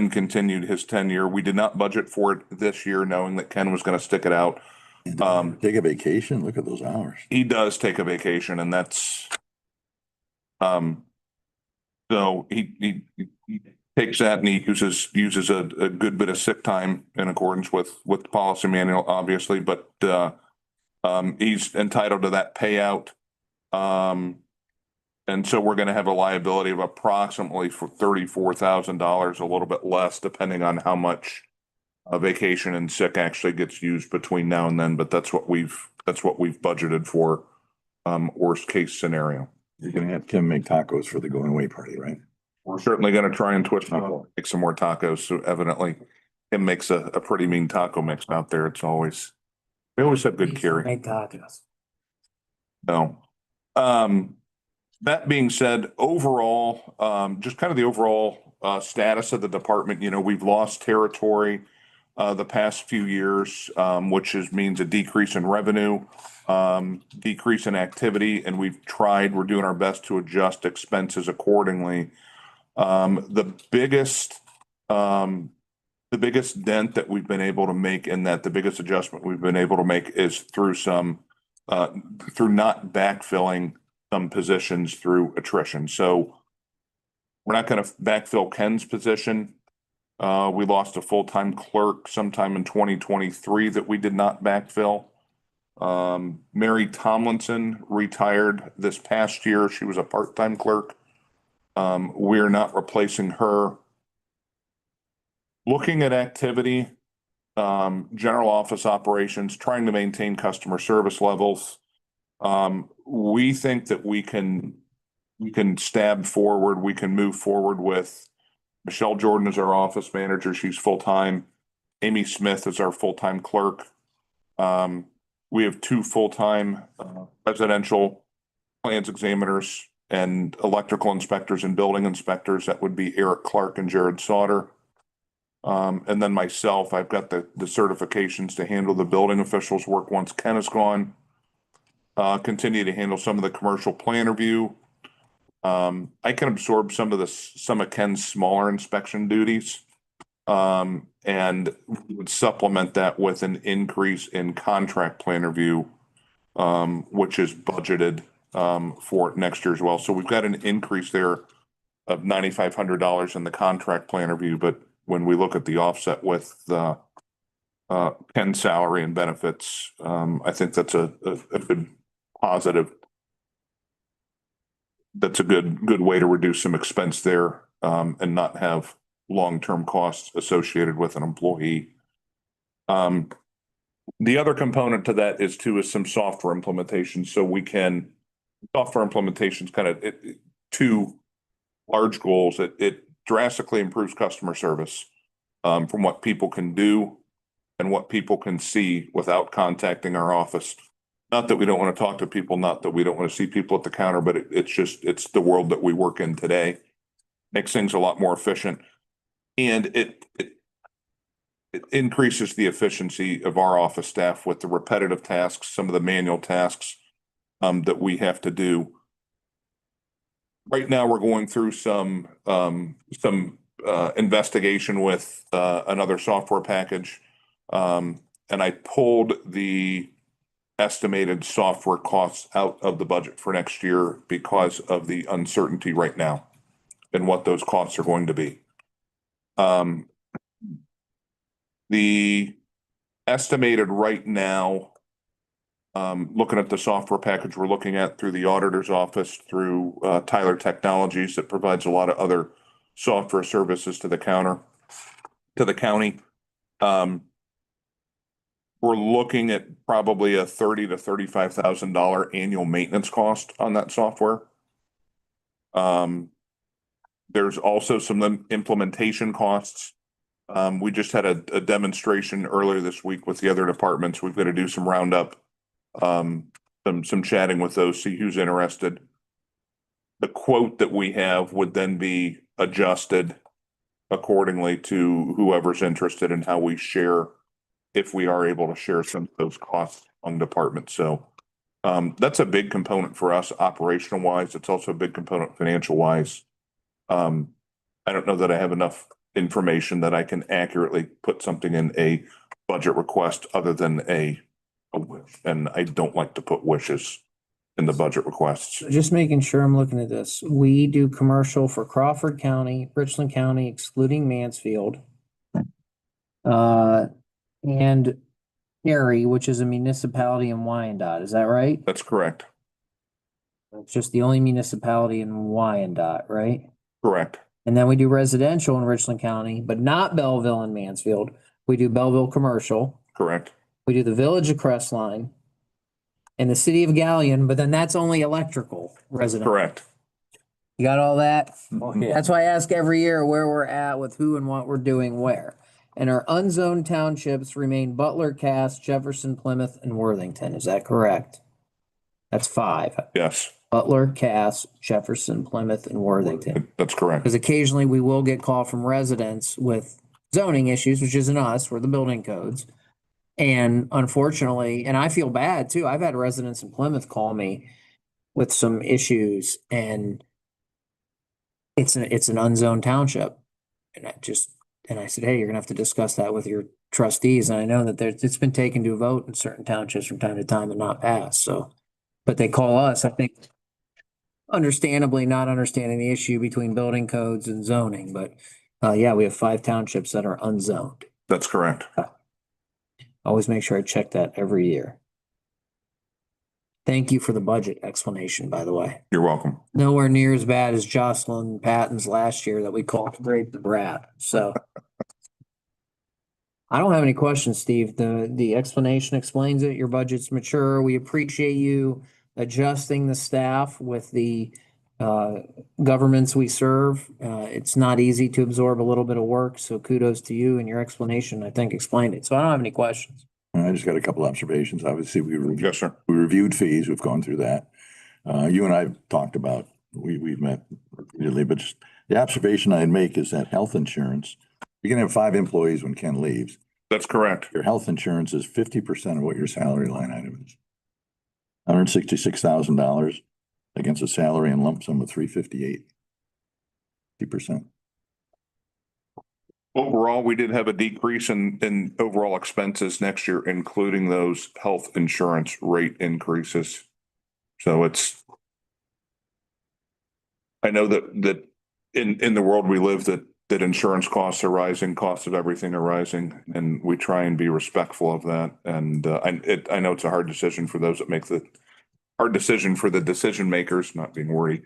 continued his tenure. We did not budget for it this year, knowing that Ken was going to stick it out. Take a vacation, look at those hours. He does take a vacation, and that's so he takes that and he uses a good bit of sick time in accordance with the policy manual, obviously, but he's entitled to that payout. And so we're going to have a liability of approximately for $34,000, a little bit less, depending on how much vacation and sick actually gets used between now and then. But that's what we've budgeted for, worst case scenario. You're gonna have Kim make tacos for the going away party, right? We're certainly going to try and twist it up, make some more tacos. So evidently, Kim makes a pretty mean taco mix out there. We always have good carry. Make tacos. No. That being said, overall, just kind of the overall status of the department, we've lost territory the past few years, which means a decrease in revenue, decrease in activity, and we're doing our best to adjust expenses accordingly. The biggest dent that we've been able to make in that, the biggest adjustment we've been able to make is through not backfilling some positions through attrition. So we're not going to backfill Ken's position. We lost a full-time clerk sometime in 2023 that we did not backfill. Mary Tomlinson retired this past year. She was a part-time clerk. We're not replacing her. Looking at activity, general office operations, trying to maintain customer service levels. We think that we can stab forward, we can move forward with Michelle Jordan is our office manager. She's full-time. Amy Smith is our full-time clerk. We have two full-time residential plans examiners and electrical inspectors and building inspectors. That would be Eric Clark and Jared Sauter. And then myself, I've got the certifications to handle the building officials' work once Ken is gone. Continue to handle some of the commercial plan review. I can absorb some of Ken's smaller inspection duties. And would supplement that with an increase in contract plan review, which is budgeted for next year as well. So we've got an increase there of $9,500 in the contract plan review, but when we look at the offset with the Ken's salary and benefits, I think that's a good positive. That's a good way to reduce some expense there, and not have long-term costs associated with an employee. The other component to that is some software implementation. So software implementations kind of two large goals. It drastically improves customer service, from what people can do and what people can see without contacting our office. Not that we don't want to talk to people, not that we don't want to see people at the counter, but it's the world that we work in today. Makes things a lot more efficient. And it increases the efficiency of our office staff with the repetitive tasks, some of the manual tasks that we have to do. Right now, we're going through some investigation with another software package. And I pulled the estimated software costs out of the budget for next year because of the uncertainty right now and what those costs are going to be. The estimated right now, looking at the software package we're looking at through the auditor's office, through Tyler Technologies that provides a lot of other software services to the county. We're looking at probably a $30,000 to $35,000 annual maintenance cost on that software. There's also some implementation costs. We just had a demonstration earlier this week with the other departments. We've got to do some roundup, some chatting with those, see who's interested. The quote that we have would then be adjusted accordingly to whoever's interested in how we share, if we are able to share some of those costs among departments. So that's a big component for us operational wise. It's also a big component financial wise. I don't know that I have enough information that I can accurately put something in a budget request other than a wish. And I don't like to put wishes in the budget requests. So just making sure I'm looking at this. We do commercial for Crawford County, Richland County, excluding Mansfield. And Erie, which is a municipality in Wyandotte. Is that right? That's correct. It's just the only municipality in Wyandotte, right? Correct. And then we do residential in Richland County, but not Belleville and Mansfield. We do Belleville commercial. Correct. We do the Village of Crestline and the City of Galleon, but then that's only electrical residential. Correct. You got all that? Oh, yeah. That's why I ask every year where we're at with who and what we're doing where. And our unzoned townships remain Butler, Cass, Jefferson, Plymouth, and Worthington. Is that correct? That's 5. Yes, Butler, Cass, Jefferson, Plymouth, and Worthington. that's correct. Because occasionally we will get call from residents with zoning issues, which isn't us, we're the building codes. And unfortunately, and I feel bad too, I've had residents in Plymouth call me with some issues and it's an unzoned township. And I said, hey, you're gonna have to discuss that with your trustees. And I know that it's been taken to a vote in certain townships from time to time and not passed, so. But they call us, I think, understandably not understanding the issue between building codes and zoning, but yeah, we have 5 townships that are unzoned. That's correct. Always make sure I check that every year. Thank you for the budget explanation, by the way. You're welcome. Nowhere near as bad as Jocelyn Patton's last year that we called Grape the Brat, so. I don't have any questions, Steve. The explanation explains it. Your budget's mature. We appreciate you adjusting the staff with the governments we serve. It's not easy to absorb a little bit of work, so kudos to you and your explanation, I think, explained it. So I don't have any questions. I just got a couple observations. Obviously, Yes, sir. we reviewed fees. We've gone through that. You and I have talked about, we've met repeatedly, but just the observation I'd make is that health insurance, you can have 5 employees when Ken leaves. That's correct. Your health insurance is 50% of what your salary line item is. $166,000 against a salary and lump sum of 358. 50%. Overall, we did have a decrease in overall expenses next year, including those health insurance rate increases. So I know that in the world we live, that insurance costs are rising, costs of everything are rising, and we try and be respectful of that. And I know it's a hard decision for those that make the hard decision for the decision makers, not being wordy,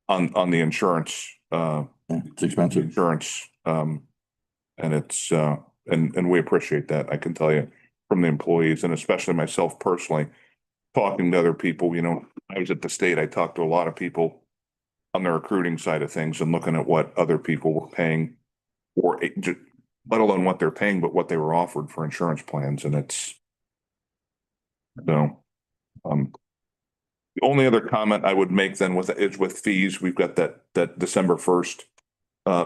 on the insurance. It's expensive. Insurance, and it's and we appreciate that. I can tell you from the employees, and especially myself personally, talking to other people. You know, I was at the state. I talked to a lot of people on the recruiting side of things and looking at what other people were paying, or let alone what they're paying, but what they were offered for insurance plans. And it's so. The only other comment I would make then is with fees. We've got that December 1st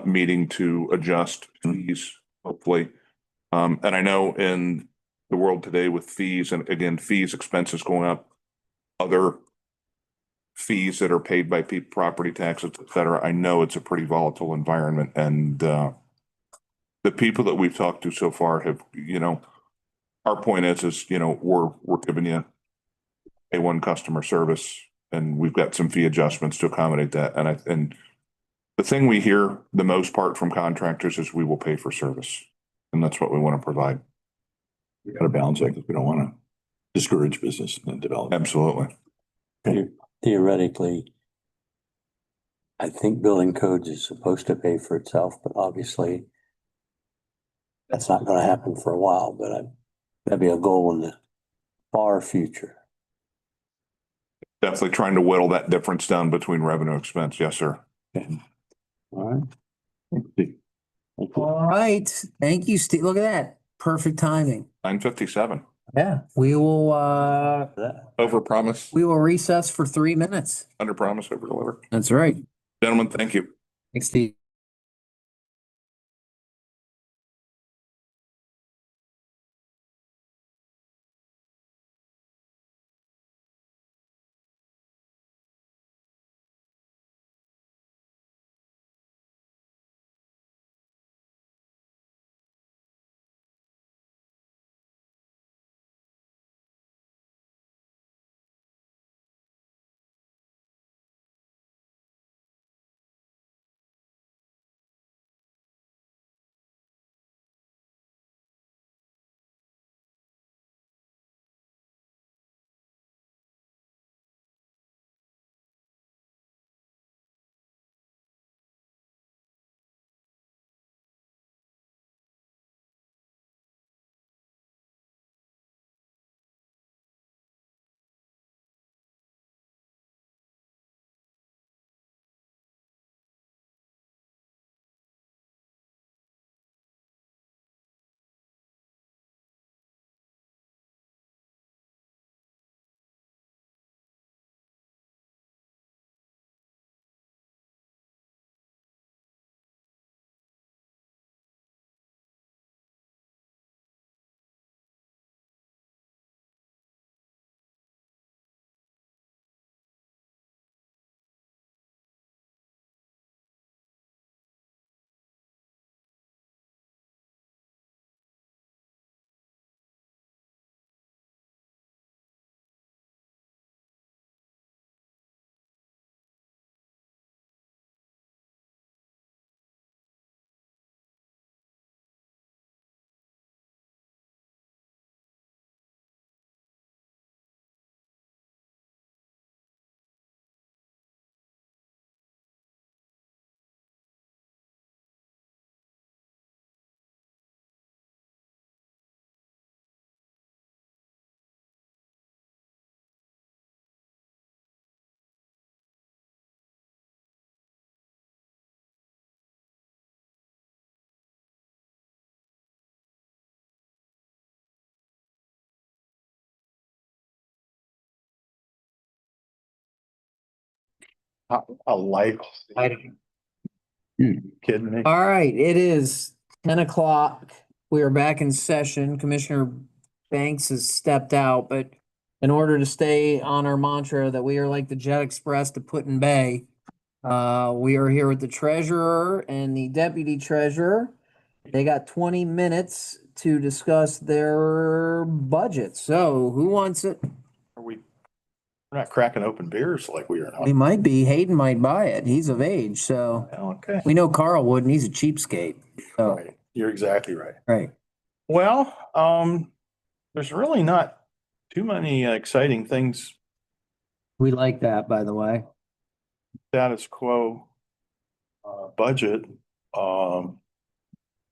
meeting to adjust fees, hopefully. And I know in the world today with fees, and again, fees, expenses going up, other fees that are paid by people, property taxes, et cetera. I know it's a pretty volatile environment, and the people that we've talked to so far have, you know, our point is, you know, we're giving you A1 customer service, and we've got some fee adjustments to accommodate that. And the thing we hear the most part from contractors is we will pay for service, and that's what we want to provide. We got to balance that because we don't want to discourage business and development. Absolutely. Theoretically, I think building codes is supposed to pay for itself, but obviously that's not going to happen for a while, but that'd be a goal in the far future. Definitely trying to whittle that difference down between revenue and expense. Yes, sir. Okay. All right. All right. Thank you, Steve. Look at that. Perfect timing. 9:57. Yeah. We will Over promise, recess for 3 minutes. under promise, over deliver. That's right. Gentlemen, thank you. Thanks, Steve. A light. Kidding me? All right, it is 10 o'clock. We are back in session. Commissioner Banks has stepped out, but in order to stay on our mantra that we are like the Jet Express to Put in Bay, we are here with the treasurer and the deputy treasurer. They got 20 minutes to discuss their budget. So who wants it? We're not cracking open beers like we are We now. might be. Hayden might buy it. He's of age, so Okay. we know Carl would, and he's a cheapskate. So, Right. You're exactly right. right. Well, there's really not too many exciting things. We like that, by the way. Status quo budget. I'm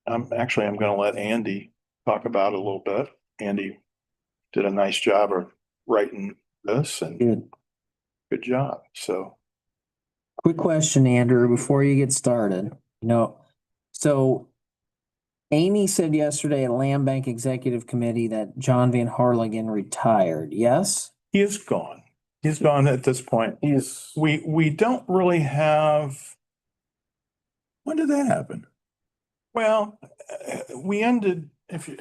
gonna let Andy talk about it a little bit. Andy did a nice job of writing this and Good. good job. So Quick question, Andrew, before you get started. So Amy said yesterday at Land Bank Executive Committee that John Van Harlingen retired. Yes? he is gone. He's gone at this point. We don't really have, When did that happen? well, we ended, And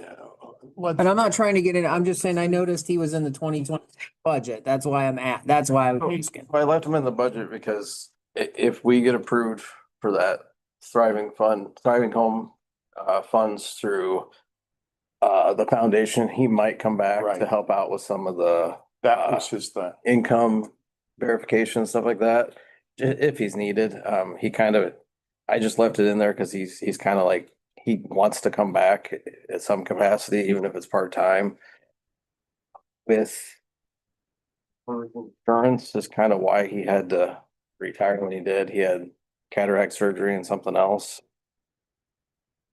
I'm not trying to get in. I'm just saying I noticed he was in the 2020 budget. That's why that's why I was asking. I left them in the budget because if we get approved for that thriving home funds through the foundation, he might come back Right. to help out with some of the that was his thing. income verification, stuff like that. If he's needed, I just left it in there because he's kind of like, he wants to come back at some capacity, even if it's part-time. With insurance is kind of why he had to retire when he did. He had cataract surgery and something else.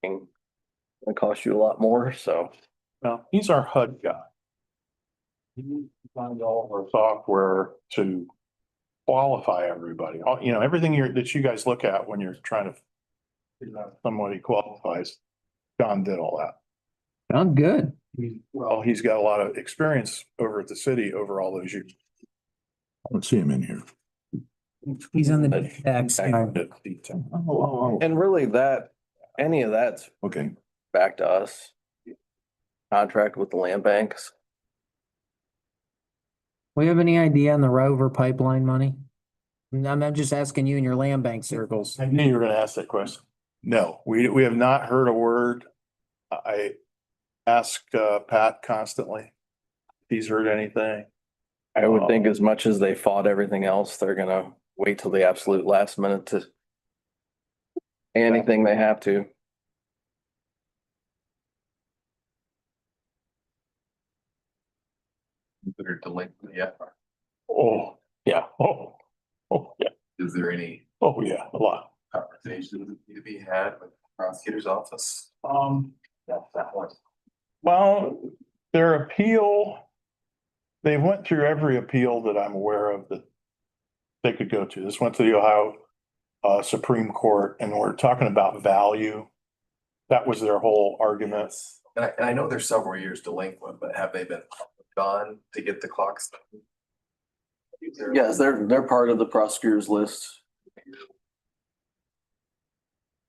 It cost you a lot more, so. Well, he's our HUD guy. He designed all of our software to qualify everybody. Everything that you guys look at when you're trying to figure out somebody qualifies. John did all that. I'm good. Well, he's got a lot of experience over at the city over all those years. I don't see him in here. He's on the tax. And really any of that's Okay. back to us. Contract with the land banks. We have any idea on the Rover pipeline money? I'm just asking you in your land bank circles. I knew you were gonna ask that question. No, we have not heard a word. I ask Pat constantly if he's heard anything. I would think as much as they fought everything else, they're gonna wait till the absolute last minute to anything they have to. Considered delinquent yet? Oh, yeah. Oh, yeah. Is there any Oh, yeah, a lot. conversations that need to be had with the prosecutor's office? That one. Well, their appeal, they went through every appeal that I'm aware of that they could go to. This went to the Ohio Supreme Court, and we're talking about value. That was their whole argument. And I know they're several years delinquent, but have they been gone to get the clocks? Yes, they're part of the prosecutor's list.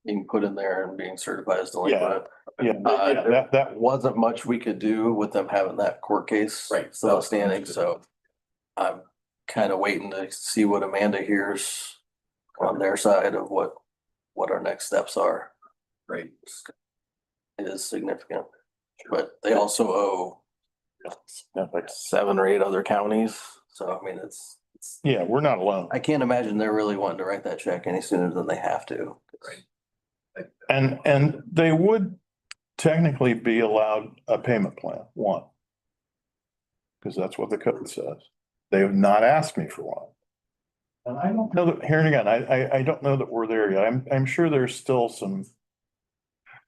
Being put in there and being certified as delinquent. Yeah, that Wasn't much we could do with them having that court case. Right. Still outstanding, so I'm kind of waiting to see what Amanda hears on their side of what our next steps are. Right. It is significant, but they also owe like 7 or 8 other counties, so I mean, it's. yeah, we're not alone. I can't imagine they're really wanting to write that check any sooner than they have to. Right. And they would technically be allowed a payment plan, one. Because that's what the code says. They have not asked me for one. And I don't know that, here and again, I don't know that we're there yet. I'm sure there's still some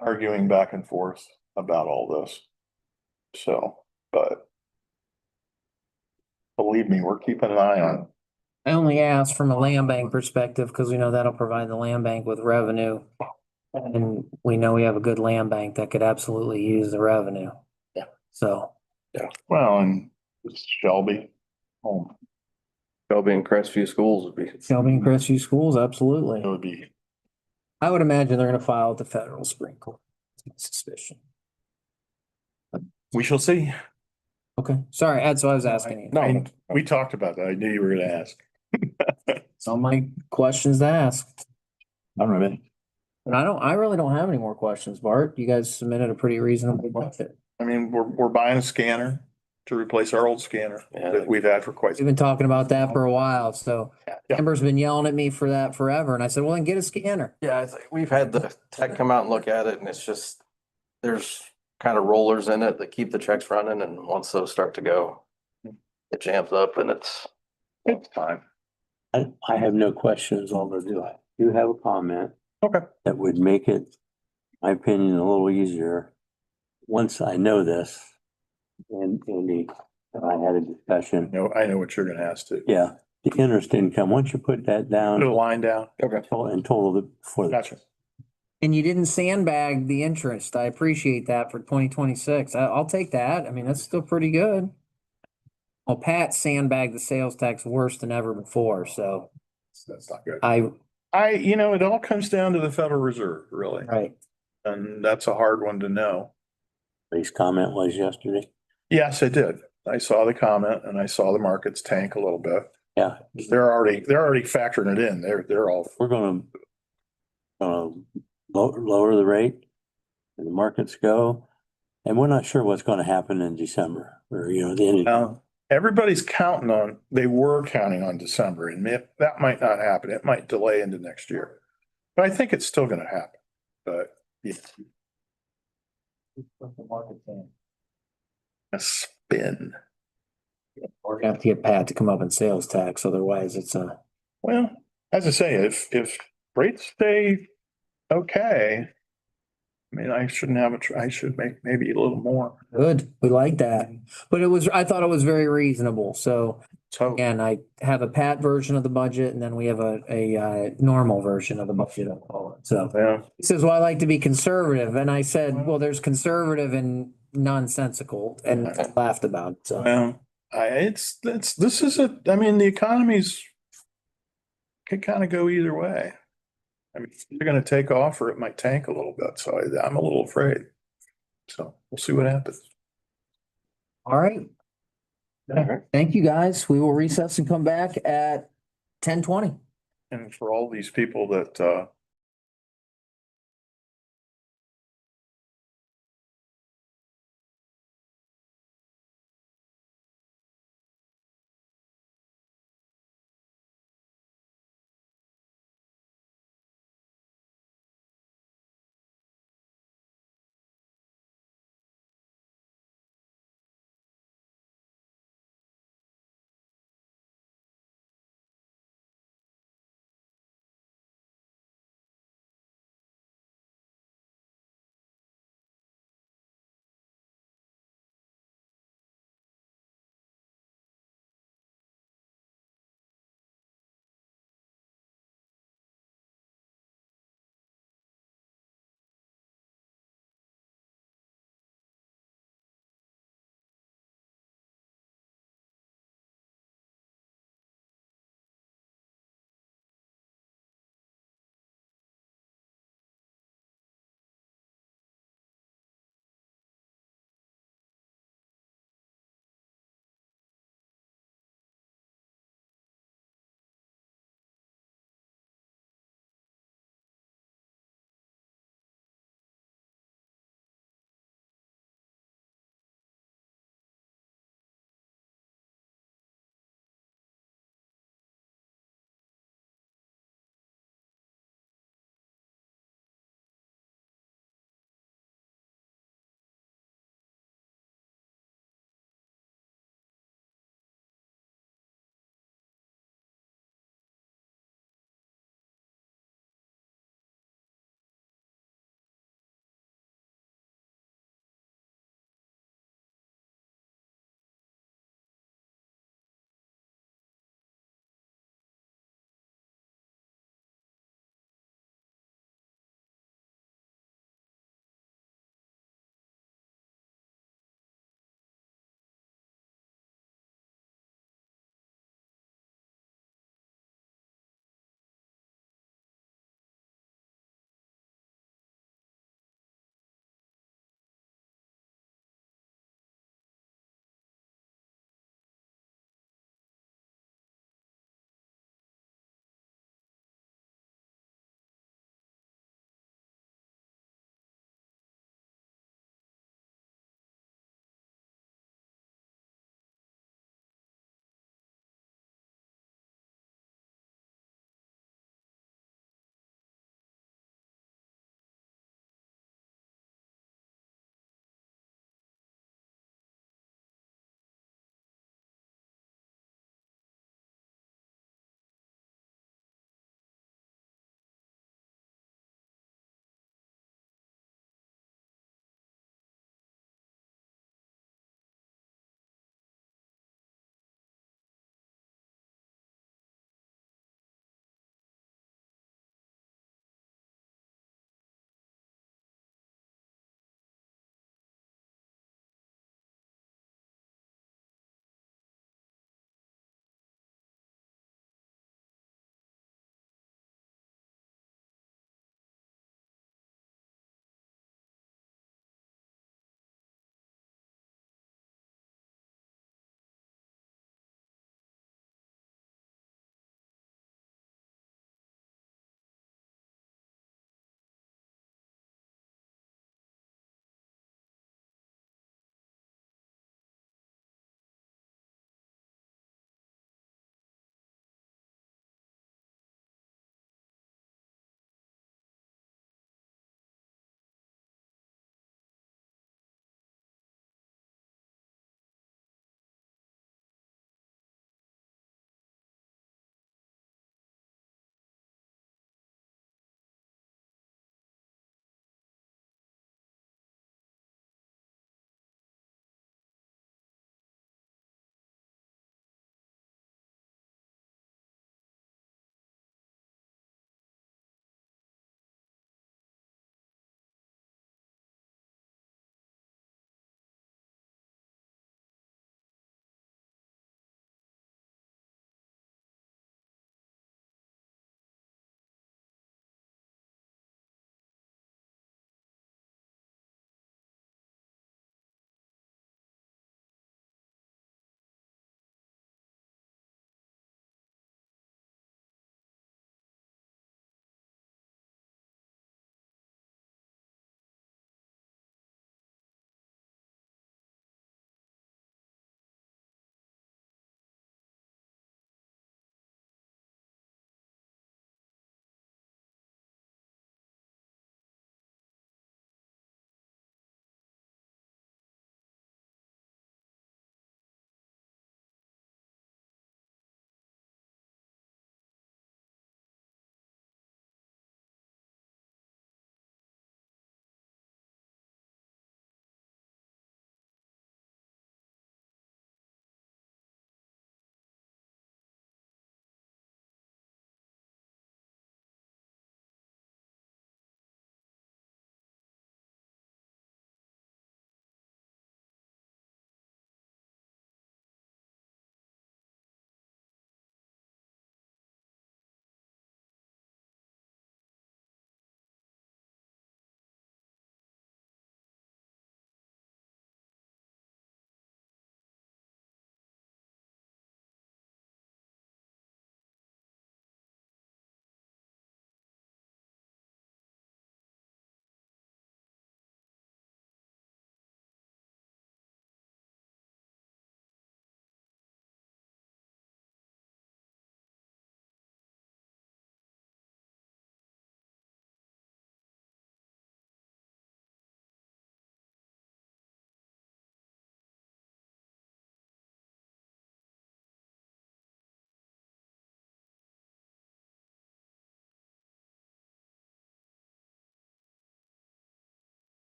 arguing back and forth about all this. So, but believe me, we're keeping an eye on it. I only asked from a land bank perspective because we know that'll provide the land bank with revenue. And we know we have a good land bank that could absolutely use the revenue. Yeah. So, Well, and it's Shelby home. Shelby and Crestview schools would be. Shelby and Crestview schools, absolutely. It would be, I would imagine they're gonna file with the federal Supreme Court. Suspicion. we shall see. Okay, sorry, that's what I was asking you. No, we talked about that. I knew you were gonna ask. It's on my questions to ask. I don't have any. But I really don't have any more questions, Bart. You guys submitted a pretty reasonable budget. I mean, we're buying a scanner to replace our old scanner that we've had for quite We've been talking about that for a while, so Yeah. Amber's been yelling at me for that forever, and I said, well, then get a scanner. Yeah, I think we've had the tech come out and look at it and it's just, there's kind of rollers in it that keep the checks running and once those start to go, it jams up and it's fine. I have no questions, although I do have a comment. Okay. That would make it, in my opinion, a little easier. Once I know this, and Andy and I had a discussion. I know what you're gonna ask to. Yeah, the interest income, once you put that down. Put a line down. Okay. And total for the. Gotcha. And you didn't sandbag the interest. I appreciate that for 2026. I'll take that. I mean, that's still pretty good. Well, Pat sandbagged the sales tax worse than ever before, so That's not good. It all comes down to the Federal Reserve, really. Right. And that's a hard one to know. His comment was yesterday. Yes, I did. I saw the comment and I saw the markets tank a little bit. Yeah. They're already factoring it in. They're all. We're gonna lower the rate and the markets go. And we're not sure what's gonna happen in December or, the end of. Everybody's they were counting on December and that might not happen. It might delay into next year. But I think it's still gonna happen. But yeah. A spin. We're gonna have to get Pat to come up in sales tax, otherwise it's a. Well, as I say, if rates stay okay, I mean, I shouldn't have I should make maybe a little more. Good, we like that. But I thought it was very reasonable, so. So, Again, I have a Pat version of the budget and then we have a normal version of the budget. So yeah, he says, well, I like to be conservative. And I said, well, there's conservative and nonsensical and laughed about it. So well, I mean, the economy's could kind of go either way. I mean, they're gonna take off or it might tank a little bit. So I'm a little afraid. So we'll see what happens. all right. Thank you, guys. We will recess and come back at 10:20. And for all these people that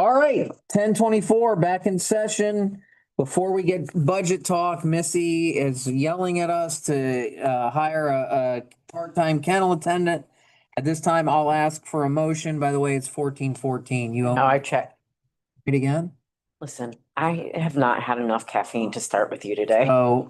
All right, 10:24, back in session. Before we get budget talk, Missy is yelling at us to hire a part-time kennel attendant. At this time, I'll ask for a motion. By the way, it's 14:14. You No, own I checked. it again? Listen, I have not had enough caffeine to start with you today. So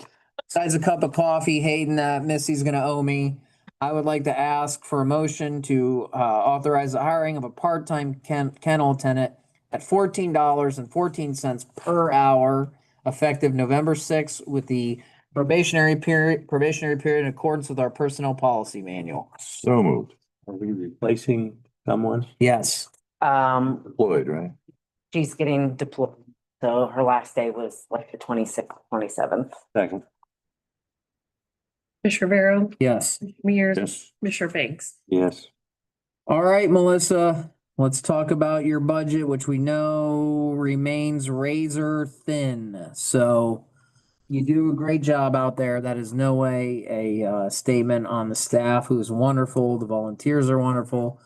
besides a cup of coffee, Hayden, that Missy's gonna owe me. I would like to ask for a motion to authorize the hiring of a part-time kennel attendant at $14.14 per hour, effective November 6th, with the probationary period in accordance with our personnel policy manual. So moved. Are we replacing someone? Yes. Deployed, right? She's getting deployed. So her last day was like the 26th, 27th. Second. Commissioner Romero, Yes. Mears, Yes. Commissioner Banks. Yes. All right, Melissa, let's talk about your budget, which we know remains razor thin. So you do a great job out there. That is no way a statement on the staff, who is wonderful. The volunteers are wonderful.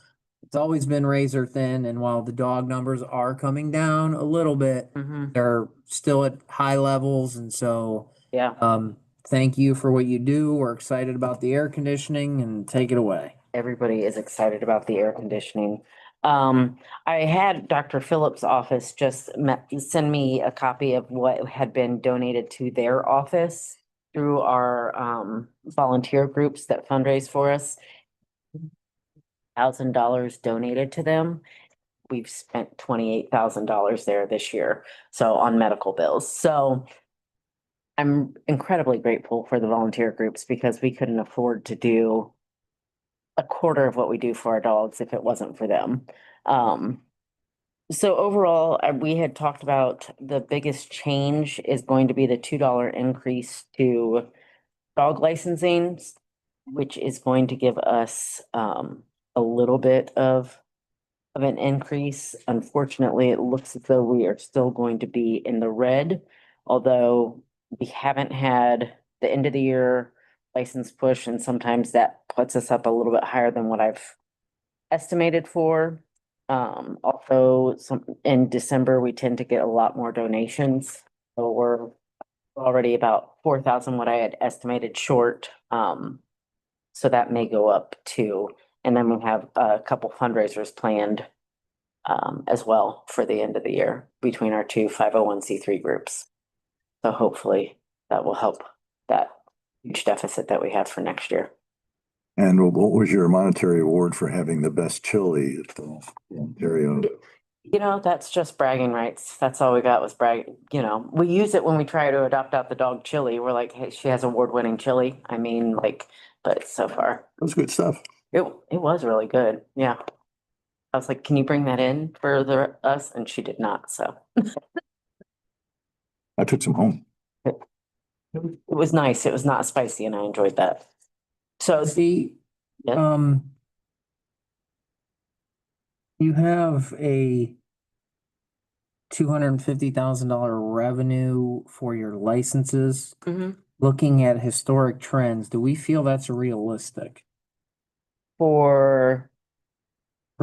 It's always been razor thin, and while the dog numbers are coming down a little bit, they're still at high levels, and so Yeah. thank you for what you do. We're excited about the air conditioning, and take it away. Everybody is excited about the air conditioning. I had Dr. Phillips' office just send me a copy of what had been donated to their office through our volunteer groups that fundraise for us. $1,000 donated to them. We've spent $28,000 there this year, so on medical bills. So I'm incredibly grateful for the volunteer groups, because we couldn't afford to do a quarter of what we do for our dogs if it wasn't for them. So overall, we had talked about the biggest change is going to be the $2 increase to dog licensing, which is going to give us a little bit of an increase. Unfortunately, it looks as though we are still going to be in the red, although we haven't had the end of the year license push, and sometimes that puts us up a little bit higher than what I've estimated for. Also, in December, we tend to get a lot more donations, so we're already about 4,000 what I had estimated short. So that may go up too. And then we have a couple fundraisers planned as well for the end of the year between our two 501c3 groups. So hopefully that will help that huge deficit that we have for next year. And what was your monetary award for having the best chili at Ontario? You know, that's just bragging rights. That's all we got was bragging. You know, we use it when we try to adopt out the dog chili. We're like, hey, she has award-winning chili. I mean, like, but so far. That was good stuff. It was really good. Yeah. I was like, can you bring that in for us? And she did not, so. I took some home. It was nice. It was not spicy and I enjoyed that. So you have a $250,000 revenue for your licenses. Looking at historic trends, do we feel that's realistic?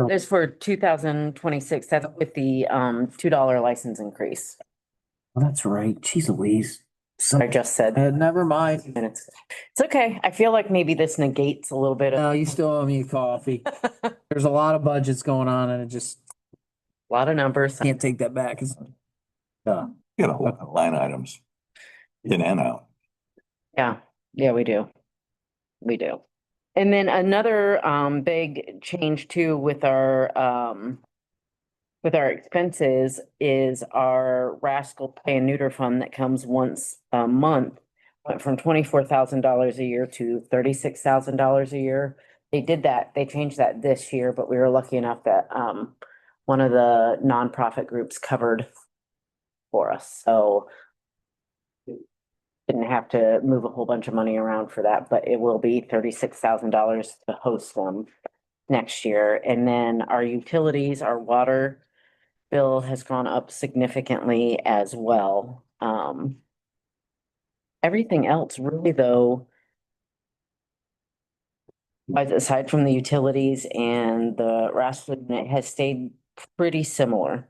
It's for 2026, that's with the $2 license increase. Well, that's right. Jeez Louise. I just said. Never mind. It's okay. I feel like maybe this negates a little bit of. No, you still owe me a coffee. There's a lot of budgets going on and it just. A lot of numbers. Can't take that back. You got a lot of line items in and out. Yeah, we do. We do. And then another big change too with our expenses is our Rascal Pay and Neuter Fund that comes once a month. Went from $24,000 a year to $36,000 a year. They changed that this year, but we were lucky enough that one of the nonprofit groups covered for us. So didn't have to move a whole bunch of money around for that, but it will be $36,000 to host them next year. And then our utilities, our water bill has gone up significantly as well. Everything else really though, aside from the utilities and the rest of it has stayed pretty similar.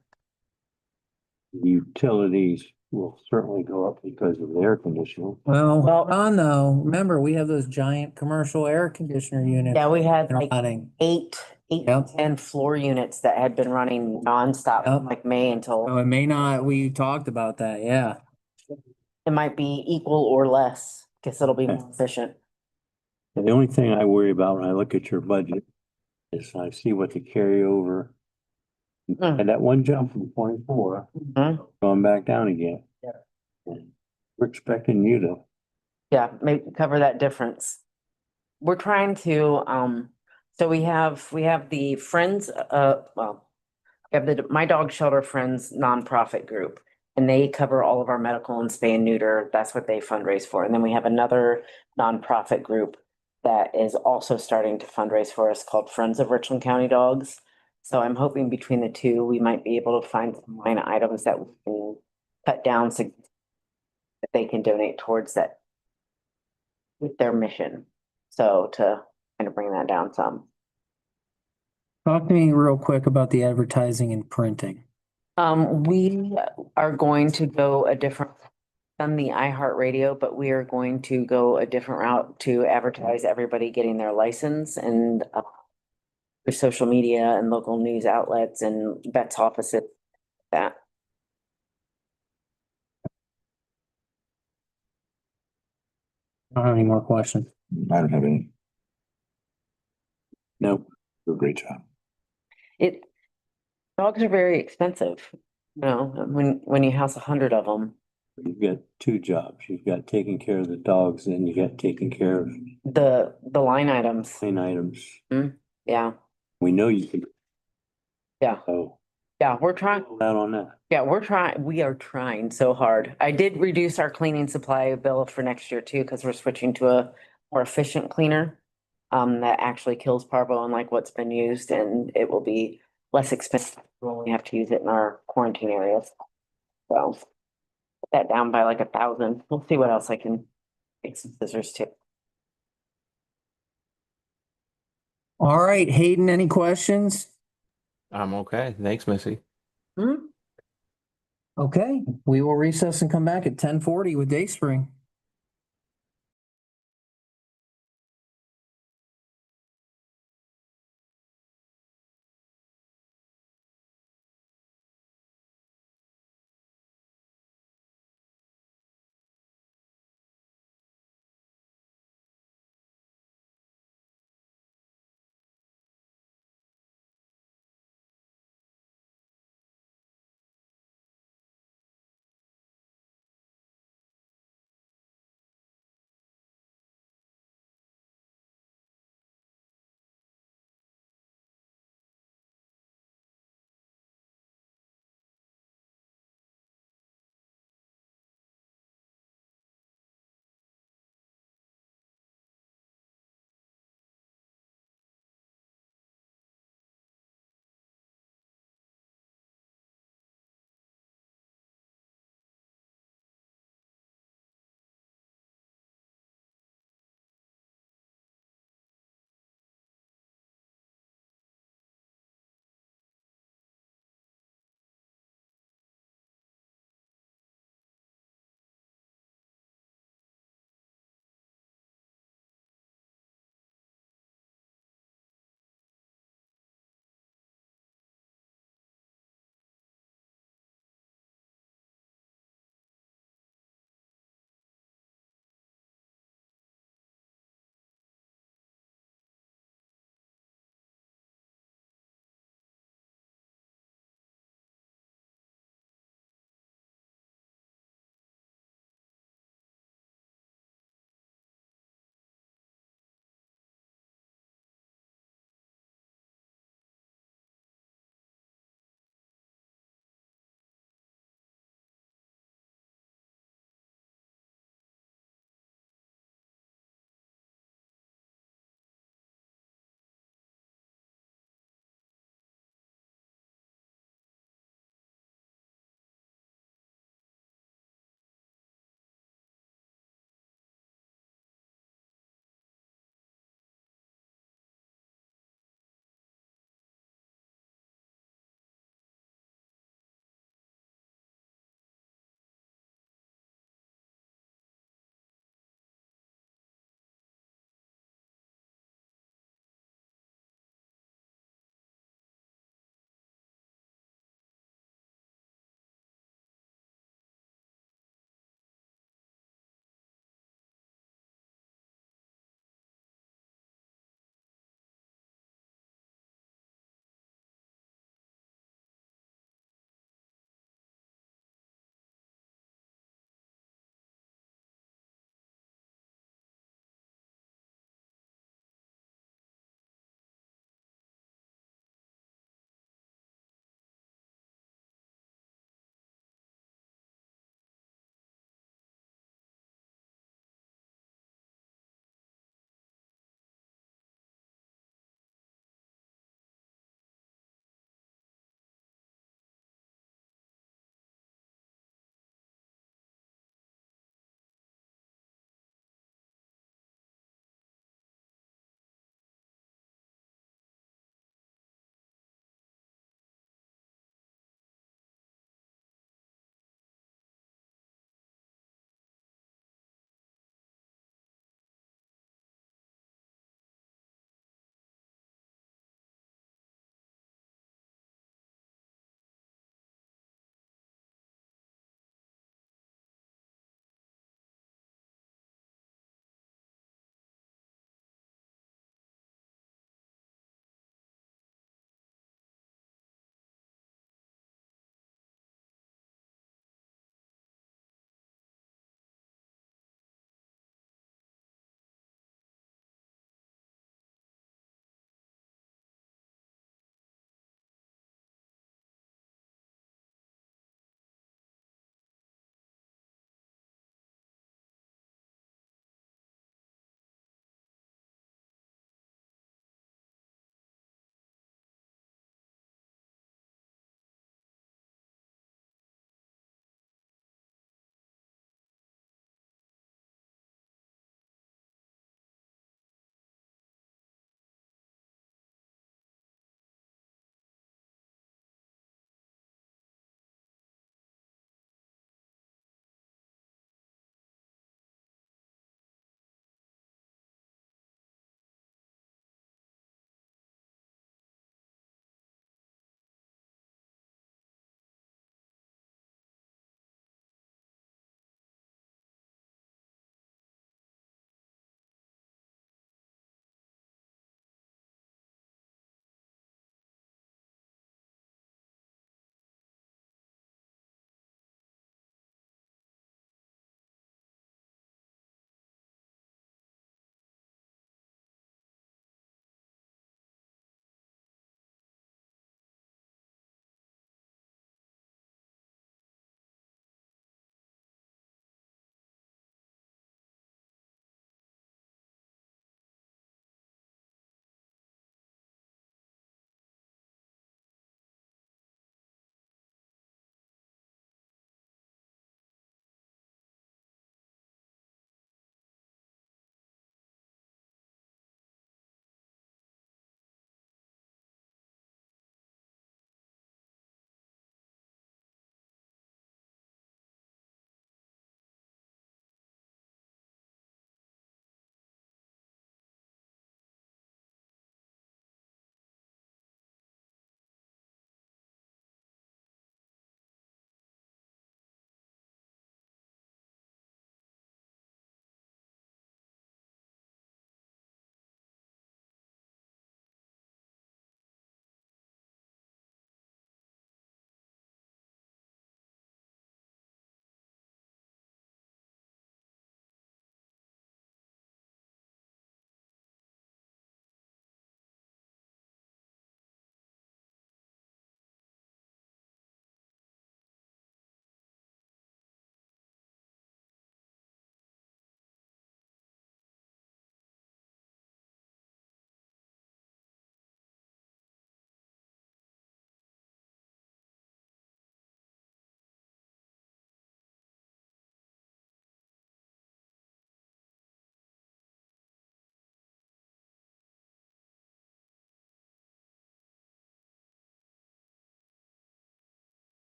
Utilities will certainly go up because of the air conditioning. Well, hold on though. Remember, we have those giant commercial air conditioner units. Yeah, we had like running. eight, Yep. 10 floor units that had been running nonstop Yep. from like May until So it may not, we talked about that, yeah. it might be equal or less, because it'll be more efficient. And the only thing I worry about when I look at your budget is I see what the carryover. Mm. And that one jump from 24 Mhm. going back down again. Yeah. And we're expecting you to, Yeah, maybe cover that difference. We're trying to, so we have the Friends, well, we have the My Dog Shelter Friends nonprofit group. And they cover all of our medical and spay and neuter. That's what they fundraise for. And then we have another nonprofit group that is also starting to fundraise for us called Friends of Richland County Dogs. So I'm hoping between the two, we might be able to find some line items that we can cut down so that they can donate towards that with their mission. So to kind of bring that down some. Talk to me real quick about the advertising and printing. We are going to go a different than the iHeartRadio, but we are going to go a different route to advertise everybody getting their license and through social media and local news outlets and vets offices, that. I don't have any more questions. I don't have any. nope. Do a great job. Dogs are very expensive, you know, when you house 100 of them. You've got two jobs. You've got taking care of the dogs and you got taking care of The line items, clean items. yeah, We know you can. yeah, So yeah, we're trying. out on that. Yeah, we are trying so hard. I did reduce our cleaning supply bill for next year too, because we're switching to a more efficient cleaner. That actually kills parvo and like what's been used, and it will be less expensive when we have to use it in our quarantine areas. So put that down by like 1,000. We'll see what else I can get some scissors too. All right, Hayden, any questions? I'm okay. Thanks, Missy. Okay, we will recess and come back at 10:40 with Dayspring.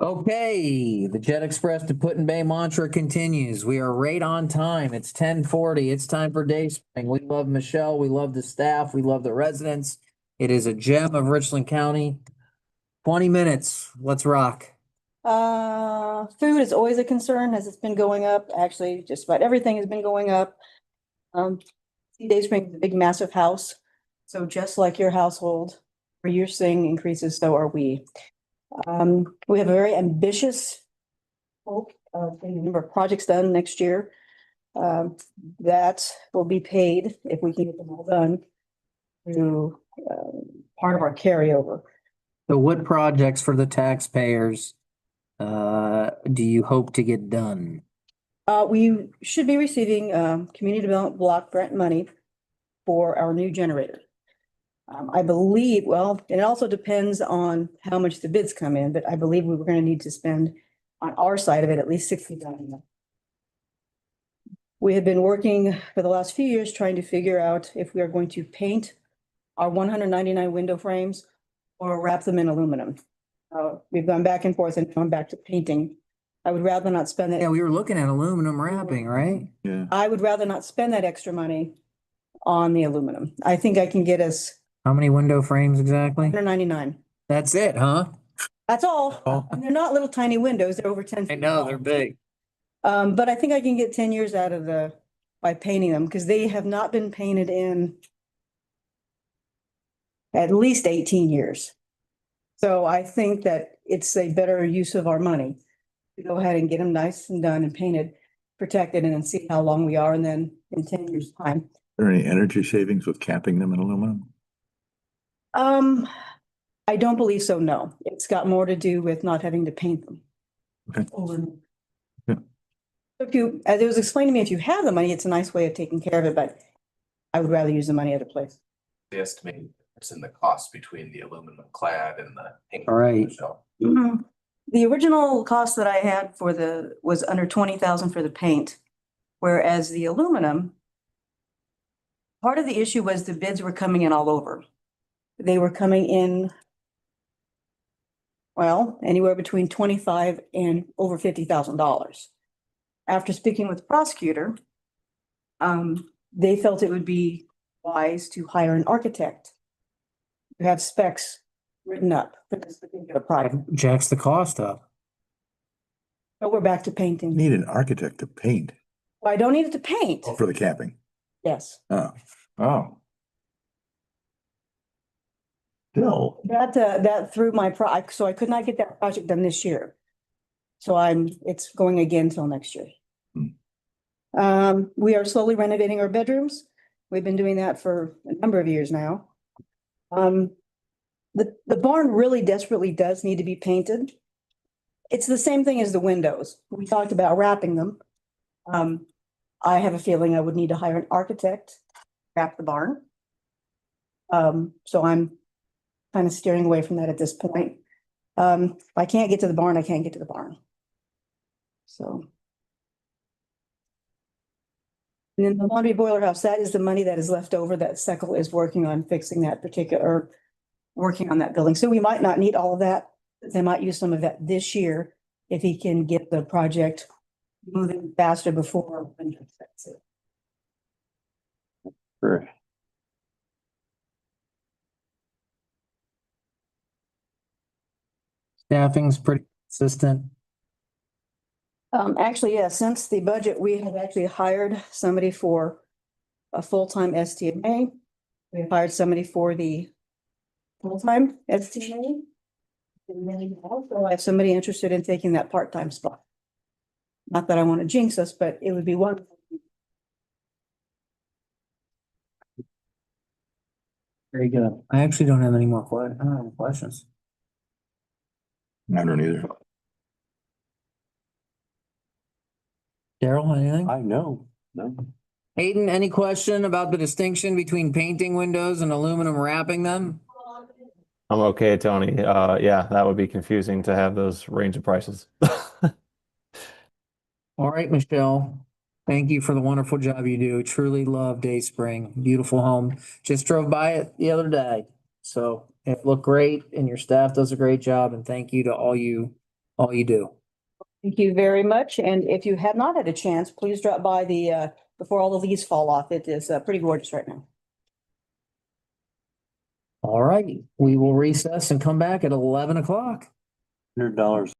Okay, the Jet Express to Put in Bay mantra continues. We are right on time. It's 10:40. It's time for Day Spring. We love Michelle. We love the staff. We love the residents. It is a gem of Richland County. 20 minutes. Let's rock. Food is always a concern as it's been going up. Actually, just about everything has been going up. Day Spring is a big, massive house. So just like your household, where you're seeing increases, so are we. We have a very ambitious hope of getting a number of projects done next year. That will be paid if we can get them all done through part of our carryover. So what projects for the taxpayers do you hope to get done? We should be receiving community development block grant money for our new generator. I believe, well, it also depends on how much the bids come in, but I believe we were going to need to spend on our side of it at least $60,000. We have been working for the last few years trying to figure out if we are going to paint our 199 window frames or wrap them in aluminum. We've gone back and forth and gone back to painting. I would rather not spend that. Yeah, we were looking at aluminum wrapping, right? Yeah. I would rather not spend that extra money on the aluminum. I think I can get us How many window frames exactly? 199. That's it, huh? That's all. Oh. And they're not little tiny windows. They're over 10 feet. I know, tall. they're big. But I think I can get 10 years out of by painting them because they have not been painted in at least 18 years. So I think that it's a better use of our money to go ahead and get them nice and done and painted, protected, and then see how long we are. And then in 10 years time. Are there any energy savings with capping them in aluminum? I don't believe so, no. It's got more to do with not having to paint them. Okay. Yeah. If you, as it was explained to me, if you have the money, it's a nice way of taking care of it, but I would rather use the money other place. The estimated difference in the cost between the aluminum clad and the. All right. The original cost that I had was under 20,000 for the paint, whereas the aluminum, part of the issue was the bids were coming in all over. They were coming in, well, anywhere between 25 and over $50,000. After speaking with the prosecutor, they felt it would be wise to hire an architect to have specs written up for this particular project. Jacks the cost up. But we're back to painting. Need an architect to paint. Well, I don't need it to paint. Oh, for the capping. Yes. Oh. Still. That threw my so I could not get that project done this year. So it's going again till next year. We are slowly renovating our bedrooms. We've been doing that for a number of years now. The barn really desperately does need to be painted. It's the same thing as the windows. We talked about wrapping them. I have a feeling I would need to hire an architect to wrap the barn. So I'm kind of steering away from that at this point. If I can't get to the barn, I can't get to the barn. So. And then the laundry boiler house, that is the money that is left over that Seckle is working on fixing that working on that building. So we might not need all of that. They might use some of that this year if he can get the project moving faster before. Sure. Staffing's pretty consistent. Actually, yeah, since the budget, we have actually hired somebody for a full-time STMA. We hired somebody for the full-time STMA. And then also I have somebody interested in taking that part-time spot. Not that I want to jinx us, but it would be wonderful. Very good. I actually don't have any more questions. I don't either. Daryl, anything? I know, no. Hayden, any question about the distinction between painting windows and aluminum wrapping them? I'm okay, Tony. Yeah, that would be confusing to have those range of prices. All right, Michelle. Thank you for the wonderful job you do. Truly love Day Spring. Beautiful home. Just drove by it the other day. So it looked great and your staff does a great job. And thank you to all all you do. Thank you very much. And if you have not had a chance, please drop by before all the leaves fall off. It is pretty gorgeous right now. All righty, we will recess and come back at 11 o'clock. $100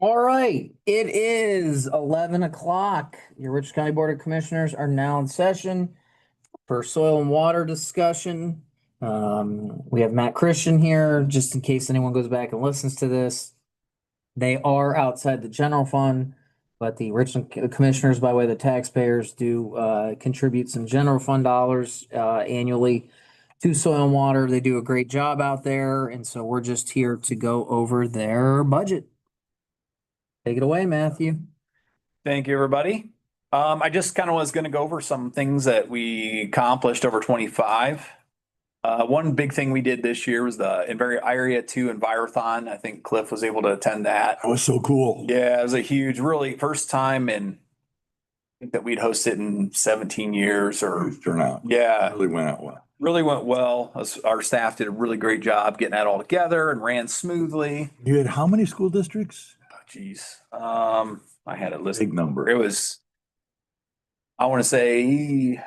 All right, it is 11 o'clock. Your Rich County Board of Commissioners are now in session for soil and water discussion. We have Matt Christian here, just in case anyone goes back and listens to this. They are outside the general fund, but the Richland Commissioners, by way of the taxpayers, do contribute some general fund dollars annually to soil and water. They do a great job out there, and so we're just here to go over their budget. Take it away, Matthew. Thank you, everybody. I just kind of was going to go over some things that we accomplished over 25. One big thing we did this year was the Area 2 Envirothon. I think Cliff was able to attend that. That was so cool. Yeah, it was a huge, really first time in I think that we'd hosted in 17 years or Huge turnout. yeah, Really went out well. really went well. Our staff did a really great job getting that all together and ran smoothly. You had how many school districts? Geez. I had it listed. Big number. It was, I want to say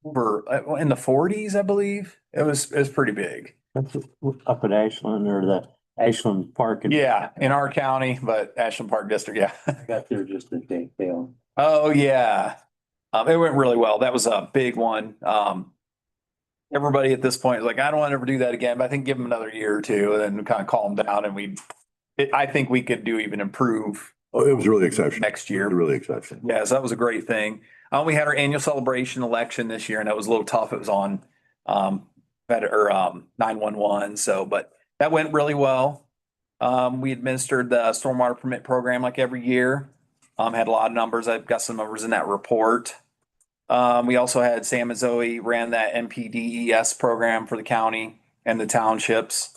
over in the 40s, I believe. It was pretty big. That's up at Ashland or the Ashland Park. Yeah, in our county, but Ashland Park District, yeah. I got there just a day fail. Oh, yeah. It went really well. That was a big one. Everybody at this point is like, I don't want to ever do that again, but I think give them another year or two and then kind of calm down and I think we could do even improve. Oh, it was really exceptional. Next year. Really exceptional. Yeah, so that was a great thing. We had our annual celebration election this year and that was a little tough. It was on 911. So, but that went really well. We administered the stormwater permit program like every year. Had a lot of numbers. I've got some numbers in that report. We also had Sam and Zoe ran that NPDES program for the county and the townships.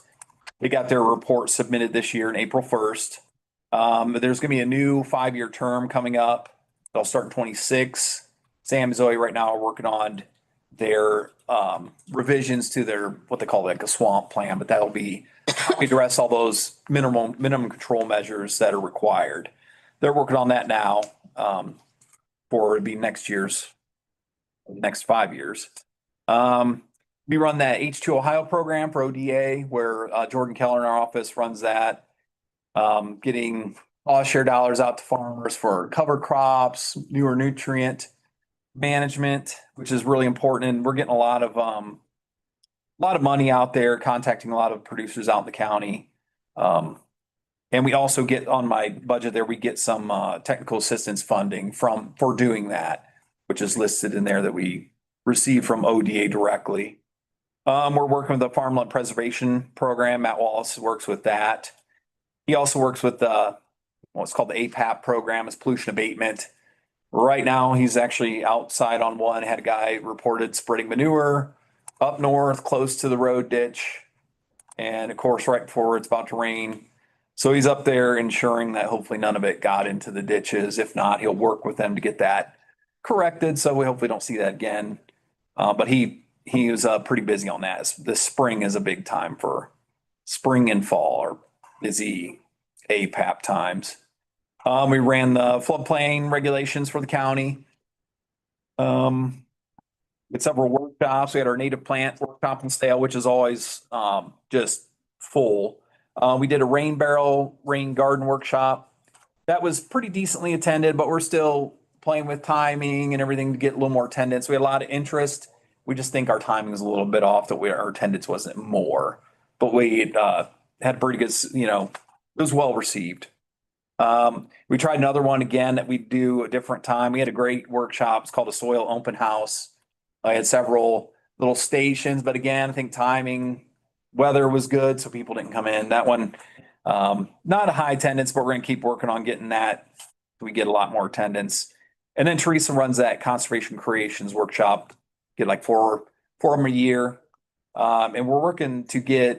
They got their report submitted this year on April 1st. There's gonna be a new 5-year term coming up. They'll start in 26. Sam and Zoe right now are working on their revisions to their, what they call like a swamp plan, but that'll be, we address all those minimum control measures that are required. They're working on that now for it'd be next 5 years. We run that H2 Ohio program for ODA where Jordan Keller in our office runs that. Getting all share dollars out to farmers for cover crops, newer nutrient management, which is really important. And we're getting a lot of money out there, contacting a lot of producers out in the county. And we also get on my budget there, we get some technical assistance funding for doing that, which is listed in there that we receive from ODA directly. We're working with the Farmland Preservation Program. Matt Wallace works with that. He also works with what's called the APAP program, is pollution abatement. Right now, he's actually outside on one, had a guy reported spreading manure up north, close to the road ditch. And of course, right before it's about to rain. So he's up there ensuring that hopefully none of it got into the ditches. If not, he'll work with them to get that corrected. So we hopefully don't see that again. But he was pretty busy on that. The spring is a big time for spring and fall are busy APAP times. We ran the floodplain regulations for the county. With several workshops. We had our native plant workshop in Stale, which is always just full. We did a rain garden workshop. That was pretty decently attended, but we're still playing with timing and everything to get a little more attendance. We had a lot of interest. We just think our timing is a little bit off, that our attendance wasn't more. But we had pretty good, it was well received. We tried another one again that we do a different time. We had a great workshop. It's called a soil open house. I had several little stations, but again, I think timing, weather was good, so people didn't come in. That one, not a high attendance, but we're gonna keep working on getting that. So we get a lot more attendance. And then Teresa runs that Conservation Creations workshop, get like four of them a year. And we're working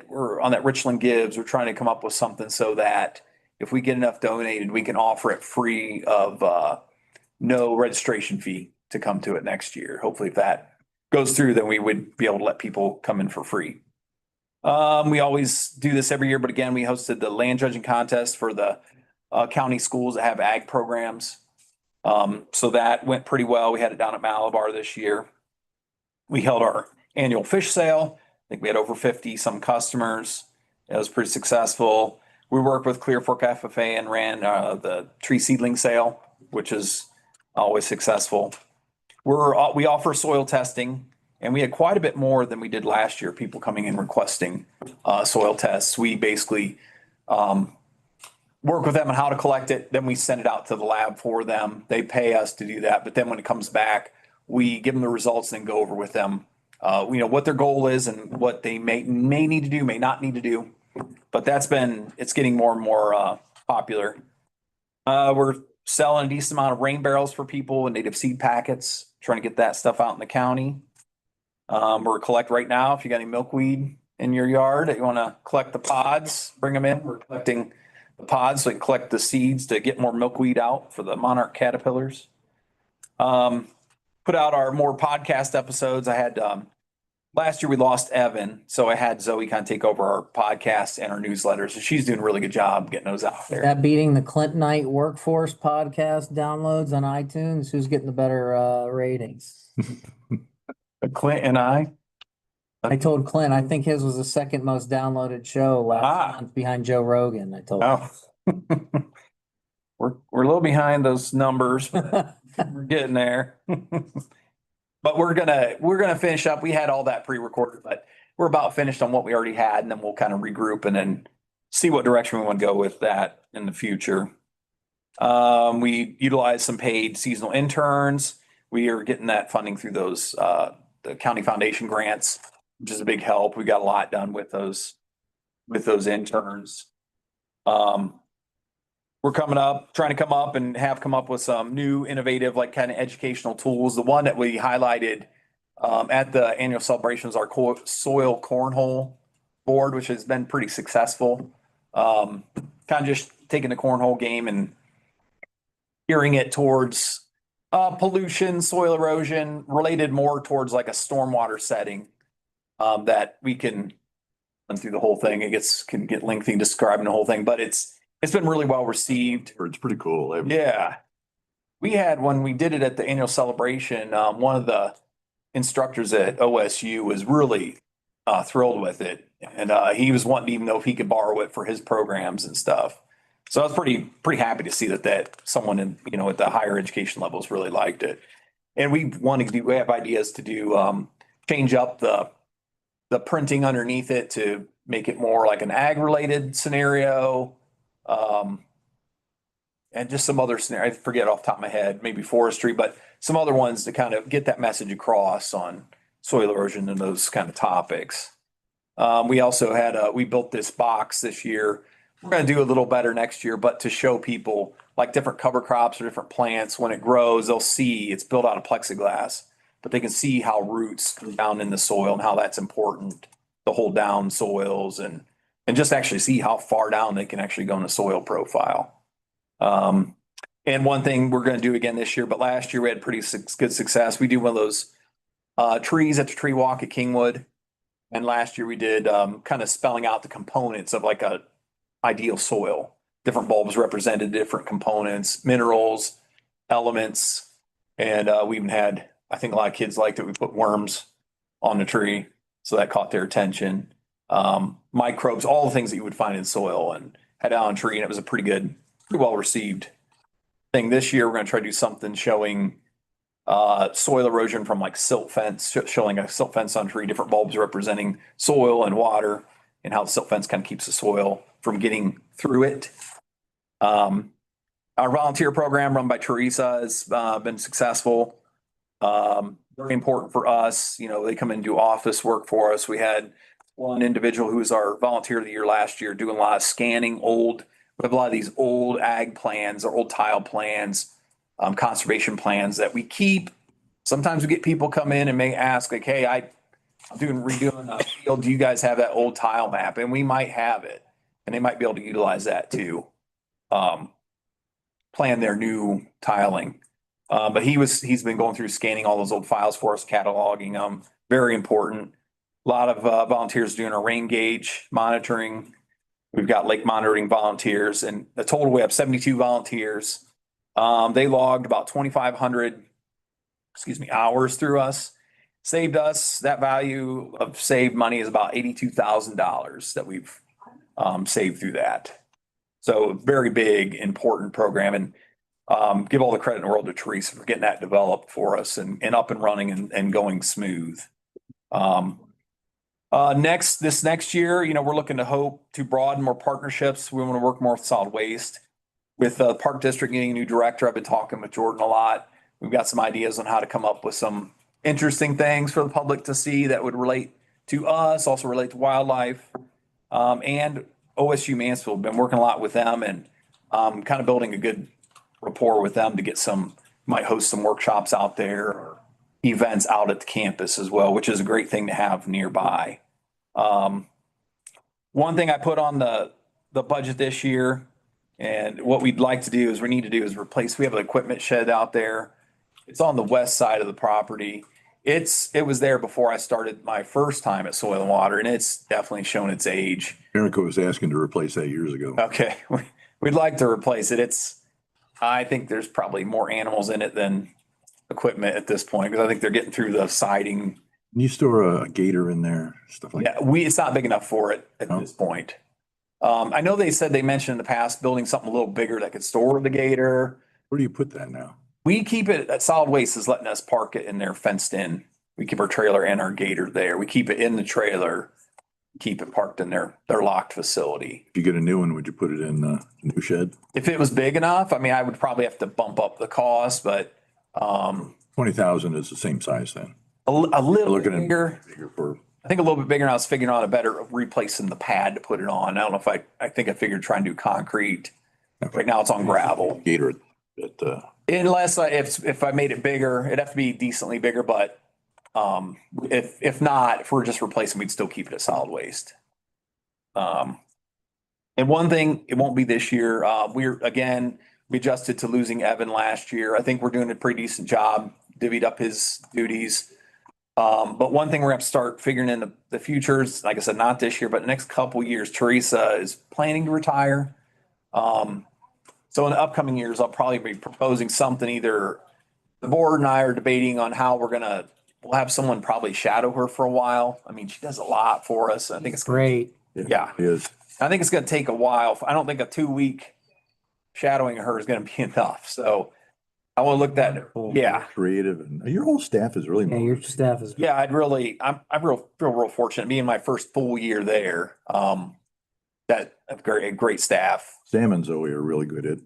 we're on that Richland Gives. We're trying to come up with something so that if we get enough donated, we can offer it free of no registration fee to come to it next year. Hopefully if that goes through, then we would be able to let people come in for free. We always do this every year, but again, we hosted the land judging contest for the county schools that have ag programs. So that went pretty well. We had it down at Malabar this year. We held our annual fish sale. I think we had over 50 some customers. It was pretty successful. We worked with Clear Fork FFA and ran the tree seedling sale, which is always successful. We offer soil testing, and we had quite a bit more than we did last year, people coming in requesting soil tests. We basically work with them on how to collect it, then we send it out to the lab for them. They pay us to do that, but then when it comes back, we give them the results and go over with them, what their goal is and what they may need to do, may not need to do. But it's getting more and more popular. We're selling a decent amount of rain barrels for people and native seed packets, trying to get that stuff out in the county. We're collect right now. If you got any milkweed in your yard that you want to collect the pods, bring them in. We're collecting the pods, so we can collect the seeds to get more milkweed out for the monarch caterpillars. Put out our more podcast episodes. I had last year we lost Evan, so I had Zoe kind of take over our podcast and our newsletters. So she's doing a really good job getting those out there. That beating the Clintonite Workforce podcast downloads on iTunes? Who's getting the better ratings? Clint and I told Clint, I think his was the second most downloaded show last month behind Joe Rogan. I told him. We're a little behind those numbers, but we're getting there. But we're gonna finish up. We had all that pre-recorded, but we're about finished on what we already had, and then we'll kind of regroup and then see what direction we want to go with that in the future. We utilize some paid seasonal interns. We are getting that funding through those the county foundation grants, which is a big help. We got a lot done with those interns. We're trying to come up with some new innovative, like kind of educational tools. The one that we highlighted at the annual celebration is our soil cornhole board, which has been pretty successful. Kind of just taking the cornhole game and gearing it towards pollution, soil erosion, related more towards like a stormwater setting that we can run through the whole thing. It can get lengthy describing the whole thing, but it's been really well received. It's pretty cool. Yeah. When we did it at the annual celebration, one of the instructors at OSU was really thrilled with it. And he was wanting to even know if he could borrow it for his programs and stuff. So I was pretty happy to see that someone in, at the higher education levels really liked it. And we have ideas to do, change up the printing underneath it to make it more like an ag related scenario. And just some other scenario, I forget off the top of my head, maybe forestry, but some other ones to kind of get that message across on soil erosion and those kind of topics. We also we built this box this year. We're going to do a little better next year, but to show people like different cover crops or different plants, when it grows, they'll see it's built out of plexiglass, but they can see how roots go down in the soil and how that's important to hold down soils and just actually see how far down they can actually go in the soil profile. And one thing we're going to do again this year, but last year we had pretty good success. We do one of those trees at the tree walk at Kingwood. And last year we did kind of spelling out the components of like a ideal soil. Different bulbs represented different components, minerals, elements. And we even had, I think a lot of kids liked it. We put worms on the tree. So that caught their attention. Microbes, all the things that you would find in soil, and had out on a tree. And it was a pretty well received thing. This year, we're going to try to do something showing soil erosion from like silt fence, showing a silt fence on a tree, different bulbs representing soil and water, and how the silt fence kind of keeps the soil from getting through it. Our volunteer program run by Teresa has been successful. Very important for us. They come in and do office work for us. We had one individual who was our volunteer of the year last year doing a lot of scanning we have a lot of these old ag plans or old tile plans, conservation plans that we keep. Sometimes we get people come in and may ask like, hey, I'm redoing a field. Do you guys have that old tile map? And we might have it, and they might be able to utilize that to plan their new tiling. But he's been going through scanning all those old files for us, cataloging them. Very important. A lot of volunteers doing our rain gauge monitoring. We've got lake monitoring volunteers, and the total we have 72 volunteers. They logged about 2,500, hours through us. Saved us, that value of saved money is about $82,000 that we've saved through that. So very big, important program, and give all the credit in the world to Teresa for getting that developed for us and up and running and going smooth. This next year, we're looking to hope to broaden more partnerships. We want to work more with solid waste. With the Park District getting a new director, I've been talking with Jordan a lot. We've got some ideas on how to come up with some interesting things for the public to see that would relate to us, also relate to wildlife. And OSU Mansfield, been working a lot with them and kind of building a good rapport with them to get might host some workshops out there or events out at the campus as well, which is a great thing to have nearby. One thing I put on the budget this year, and what we'd like to do is we have an equipment shed out there. It's on the west side of the property. It was there before I started my first time at Soil and Water, and it's definitely shown its age. Erica was asking to replace that years ago. Okay, we'd like to replace it. I think there's probably more animals in it than equipment at this point, because I think they're getting through the siding. Can you store a gator in there, stuff like that? Yeah, it's not big enough for it at this point. I know they mentioned in the past building something a little bigger that could store the gator. Where do you put that now? We keep it at Solid Waste is letting us park it in there fenced in. We keep our trailer and our gator there. We keep it in the trailer, keep it parked in their locked facility. If you get a new one, would you put it in the new shed? If it was big enough, I would probably have to bump up the cost, but 20,000 is the same size then. A little bigger for. I think a little bit bigger. And I was figuring out a better replacing the pad to put it on. I don't know if I think I figured trying to do concrete. Okay. Right now it's on gravel. Gator Unless if I made it bigger, it'd have to be decently bigger, but if not, if we're just replacing, we'd still keep it at Solid Waste. And one thing, it won't be this year. We adjusted to losing Evan last year. I think we're doing a pretty decent job, divvied up his duties. But one thing we're going to start figuring in the futures, like I said, not this year, but the next couple years, Teresa is planning to retire. So in the upcoming years, I'll probably be proposing something, either the board and I are debating on how we'll have someone probably shadow her for a while. She does a lot for us. I think it's great. Yeah. It is. I think it's going to take a while. I don't think a 2-week shadowing her is going to be enough. So I want to look that. Yeah. Creative, and your whole staff is really. Yeah, your staff is. Yeah, I feel real fortunate being my first full year there. That a great staff. Sam and Zoe are really good at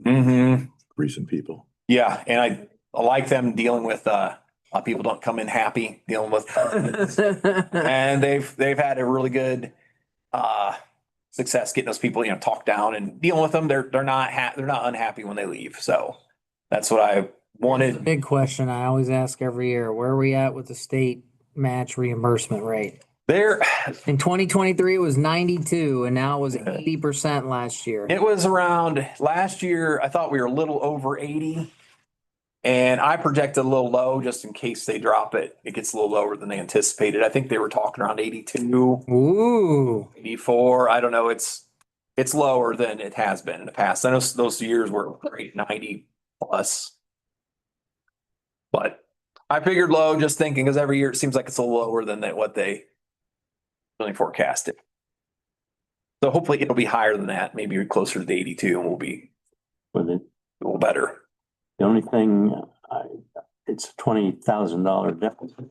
greasing people. Yeah, and I like them dealing with a lot of people don't come in happy dealing with and they've had a really good success getting those people talked down and dealing with them. They're not unhappy when they leave. So that's what I wanted. Big question I always ask every year: where are we at with the state match reimbursement rate? There in 2023 it was 92, and now it was 80% last year. It was around last year. I thought we were a little over 80, and I projected a little low just in case they drop it. It gets a little lower than they anticipated. I think they were talking around 82. Ooh, 84. I don't know. It's lower than it has been in the past. I know those years were 90 plus, but I figured low just thinking, because every year it seems like it's a little lower than what they really forecasted. So hopefully it'll be higher than that, maybe closer to the 82, and we'll be with it a little better. The only thing, it's $20,000 deficit.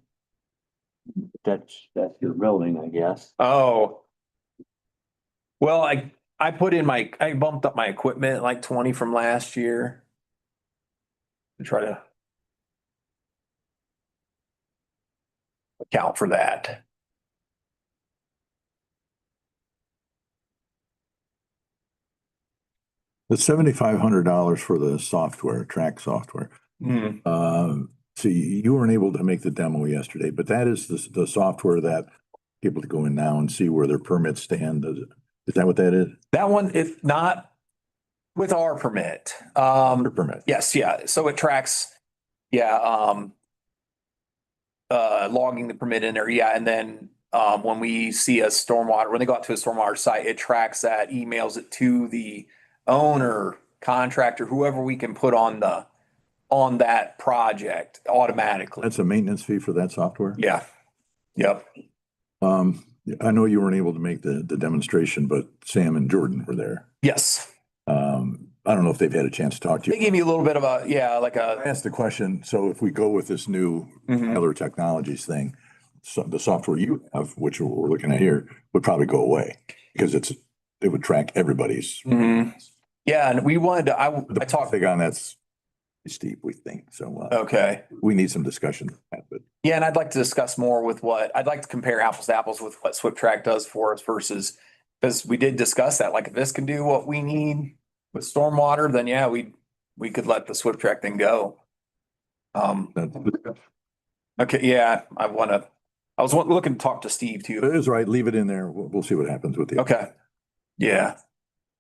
That's your building, I guess. Oh, well, I bumped up my equipment like 20 from last year to try to account for that. The $7,500 for the software, track software. See, you weren't able to make the demo yesterday, but that is the software that people to go in now and see where their permits stand. Is that what that is? That one, if not with our permit. Your permit. Yes, yeah. So it tracks, logging the permit in there. Yeah. And then when we see when they go out to a stormwater site, it tracks that, emails it to the owner, contractor, whoever we can put on that project automatically. That's a maintenance fee for that software? Yeah. Yep. I know you weren't able to make the demonstration, but Sam and Jordan were there. Yes. I don't know if they've had a chance to talk to They you. gave me a little bit of a, yeah, like I a, asked the question, so if we go with this new Mhm. Tyler Technologies thing, so the software you have, which we're looking at here, would probably go away because it would track everybody's. Mhm. Yeah, and we wanted to, I The talked, thing on that's steep, we think. So okay. we need some discussion. But Yeah, and I'd like to discuss more with I'd like to compare apples to apples with what SwiftTrack does for us versus, because we did discuss that, like if this can do what we need with stormwater, then yeah, we could let the SwiftTrack thing go. Okay, yeah, I was looking to talk to Steve too. it is right, leave it in there. We'll see what happens with the. Okay. Yeah,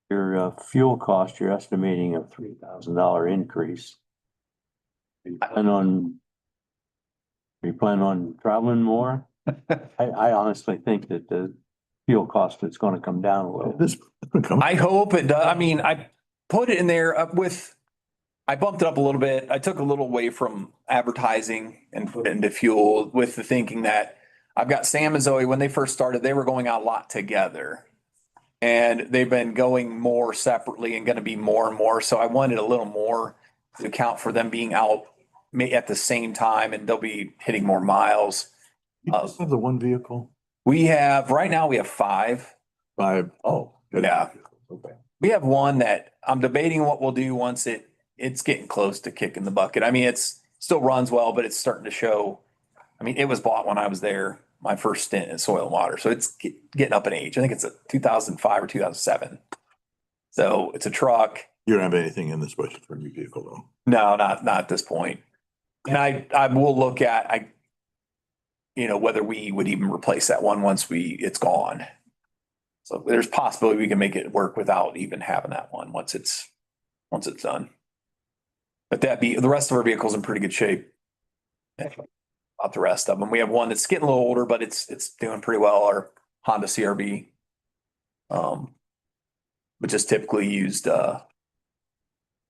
Your fuel cost, you're estimating a $3,000 increase. You plan on traveling more? I honestly think that the fuel cost is gonna come down a little. I hope it does. I mean, I put it in there I bumped it up a little bit. I took a little away from advertising and put it into fuel with the thinking that I've got Sam and Zoe, when they first started, they were going out a lot together. And they've been going more separately and gonna be more and more. So I wanted a little more to account for them being out at the same time, and they'll be hitting more miles. You just have the one vehicle? Right now we have 5. Oh. Yeah. Okay. We have one that I'm debating what we'll do once it's getting close to kicking the bucket. I mean, it's still runs well, but it's starting to show. I mean, it was bought when I was there, my first stint in soil and water. So it's getting up in age. I think it's a 2005 or 2007. So it's a truck. You don't have anything in this budget for a new vehicle though? No, not at this point. And I will look at, whether we would even replace that one once it's gone. So there's possibility we can make it work without even having that one once it's done. But the rest of our vehicles in pretty good shape. About the rest of them. We have one that's getting a little older, but it's doing pretty well. Our Honda CRV. Which is typically used,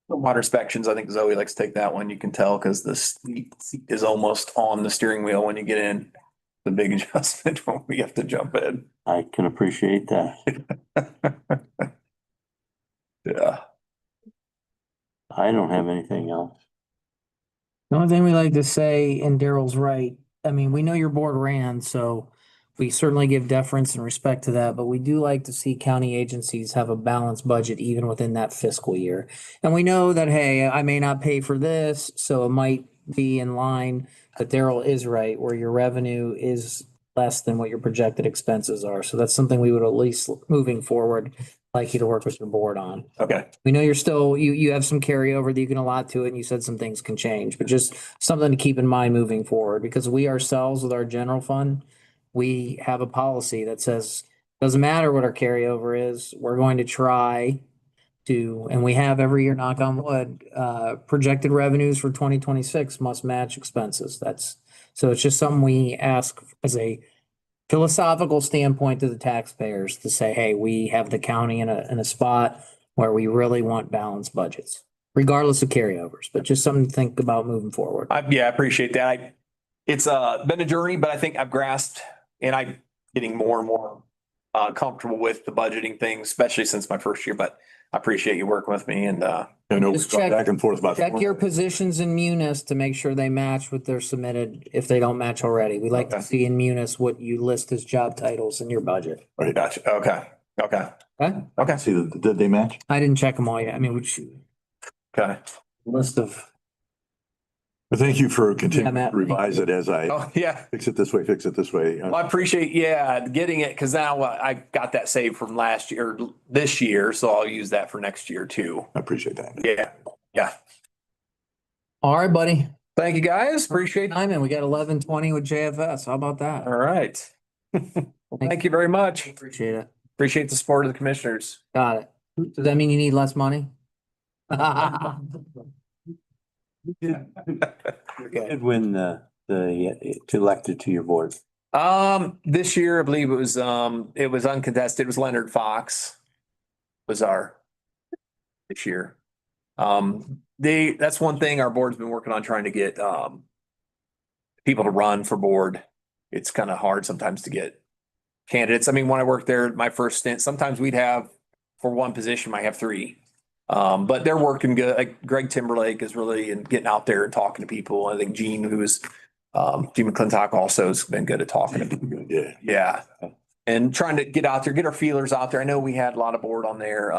water inspections. I think Zoe likes to take that one. You can tell because the seat is almost on the steering wheel when you get in. The big adjustment when we have to jump in. I can appreciate that. Yeah. I don't have anything else. The only thing we like to say, and Daryl's right, I mean, we know your board ran, so we certainly give deference and respect to that, but we do like to see county agencies have a balanced budget even within that fiscal year. And we know that, hey, I may not pay for this, so it might be in line, but Daryl is right, where your revenue is less than what your projected expenses are. So that's something we would at least moving forward like you to work with your board on. Okay. We know you're still, you have some carryover that you can allot to it, and you said some things can change, but just something to keep in mind moving forward, because we ourselves with our general fund, we have a policy that says, doesn't matter what our carryover is, we're going to try to, and we have every year, knock on wood, projected revenues for 2026 must match expenses. So it's just something we ask as a philosophical standpoint to the taxpayers to say, hey, we have the county in a spot where we really want balanced budgets, regardless of carryovers, but just something to think about moving forward. I appreciate that. It's been a journey, but I think I've grasped, and I'm getting more and more comfortable with the budgeting thing, especially since my first year, but I appreciate you working with me, and I know we've Just gone check- back and forth about. Check your positions in Munis to make sure they match what they're submitted, if they don't match already. We like to Okay. see in Munis what you list as job titles in your budget. Right. gotcha. Okay. Okay? See, did they match? I didn't check them all yet. I mean, which Okay. list of, But thank you for Yeah, continuing Matt. to revise it as I Oh, yeah. fix it this way, fix it this way. Well, I appreciate, getting it, because now I got that saved from last year, this year, so I'll use that for next year too. I appreciate that. Yeah. all right, buddy. Thank you, guys. Appreciate it. Time and we got 11:20 with JFS. How about that? All right. Well, thank you very much. Appreciate it. Appreciate the support of the commissioners. Got it. Does that mean you need less money? Good when elected to your board. This year, I believe it was uncontested. It was Leonard Fox was this year. That's one thing our board's been working on, trying to get, people to run for board. It's kind of hard sometimes to get candidates. I mean, when I worked there, my first stint, sometimes we'd have, for one position, might have 3. But they're working good. Like Greg Timberlake is really getting out there and talking to people. I think Gene, Gene McClintock also has been good at talking to people. Yeah. Yeah. And trying to get out there, get our feelers out there. I know we had a lot of board on there.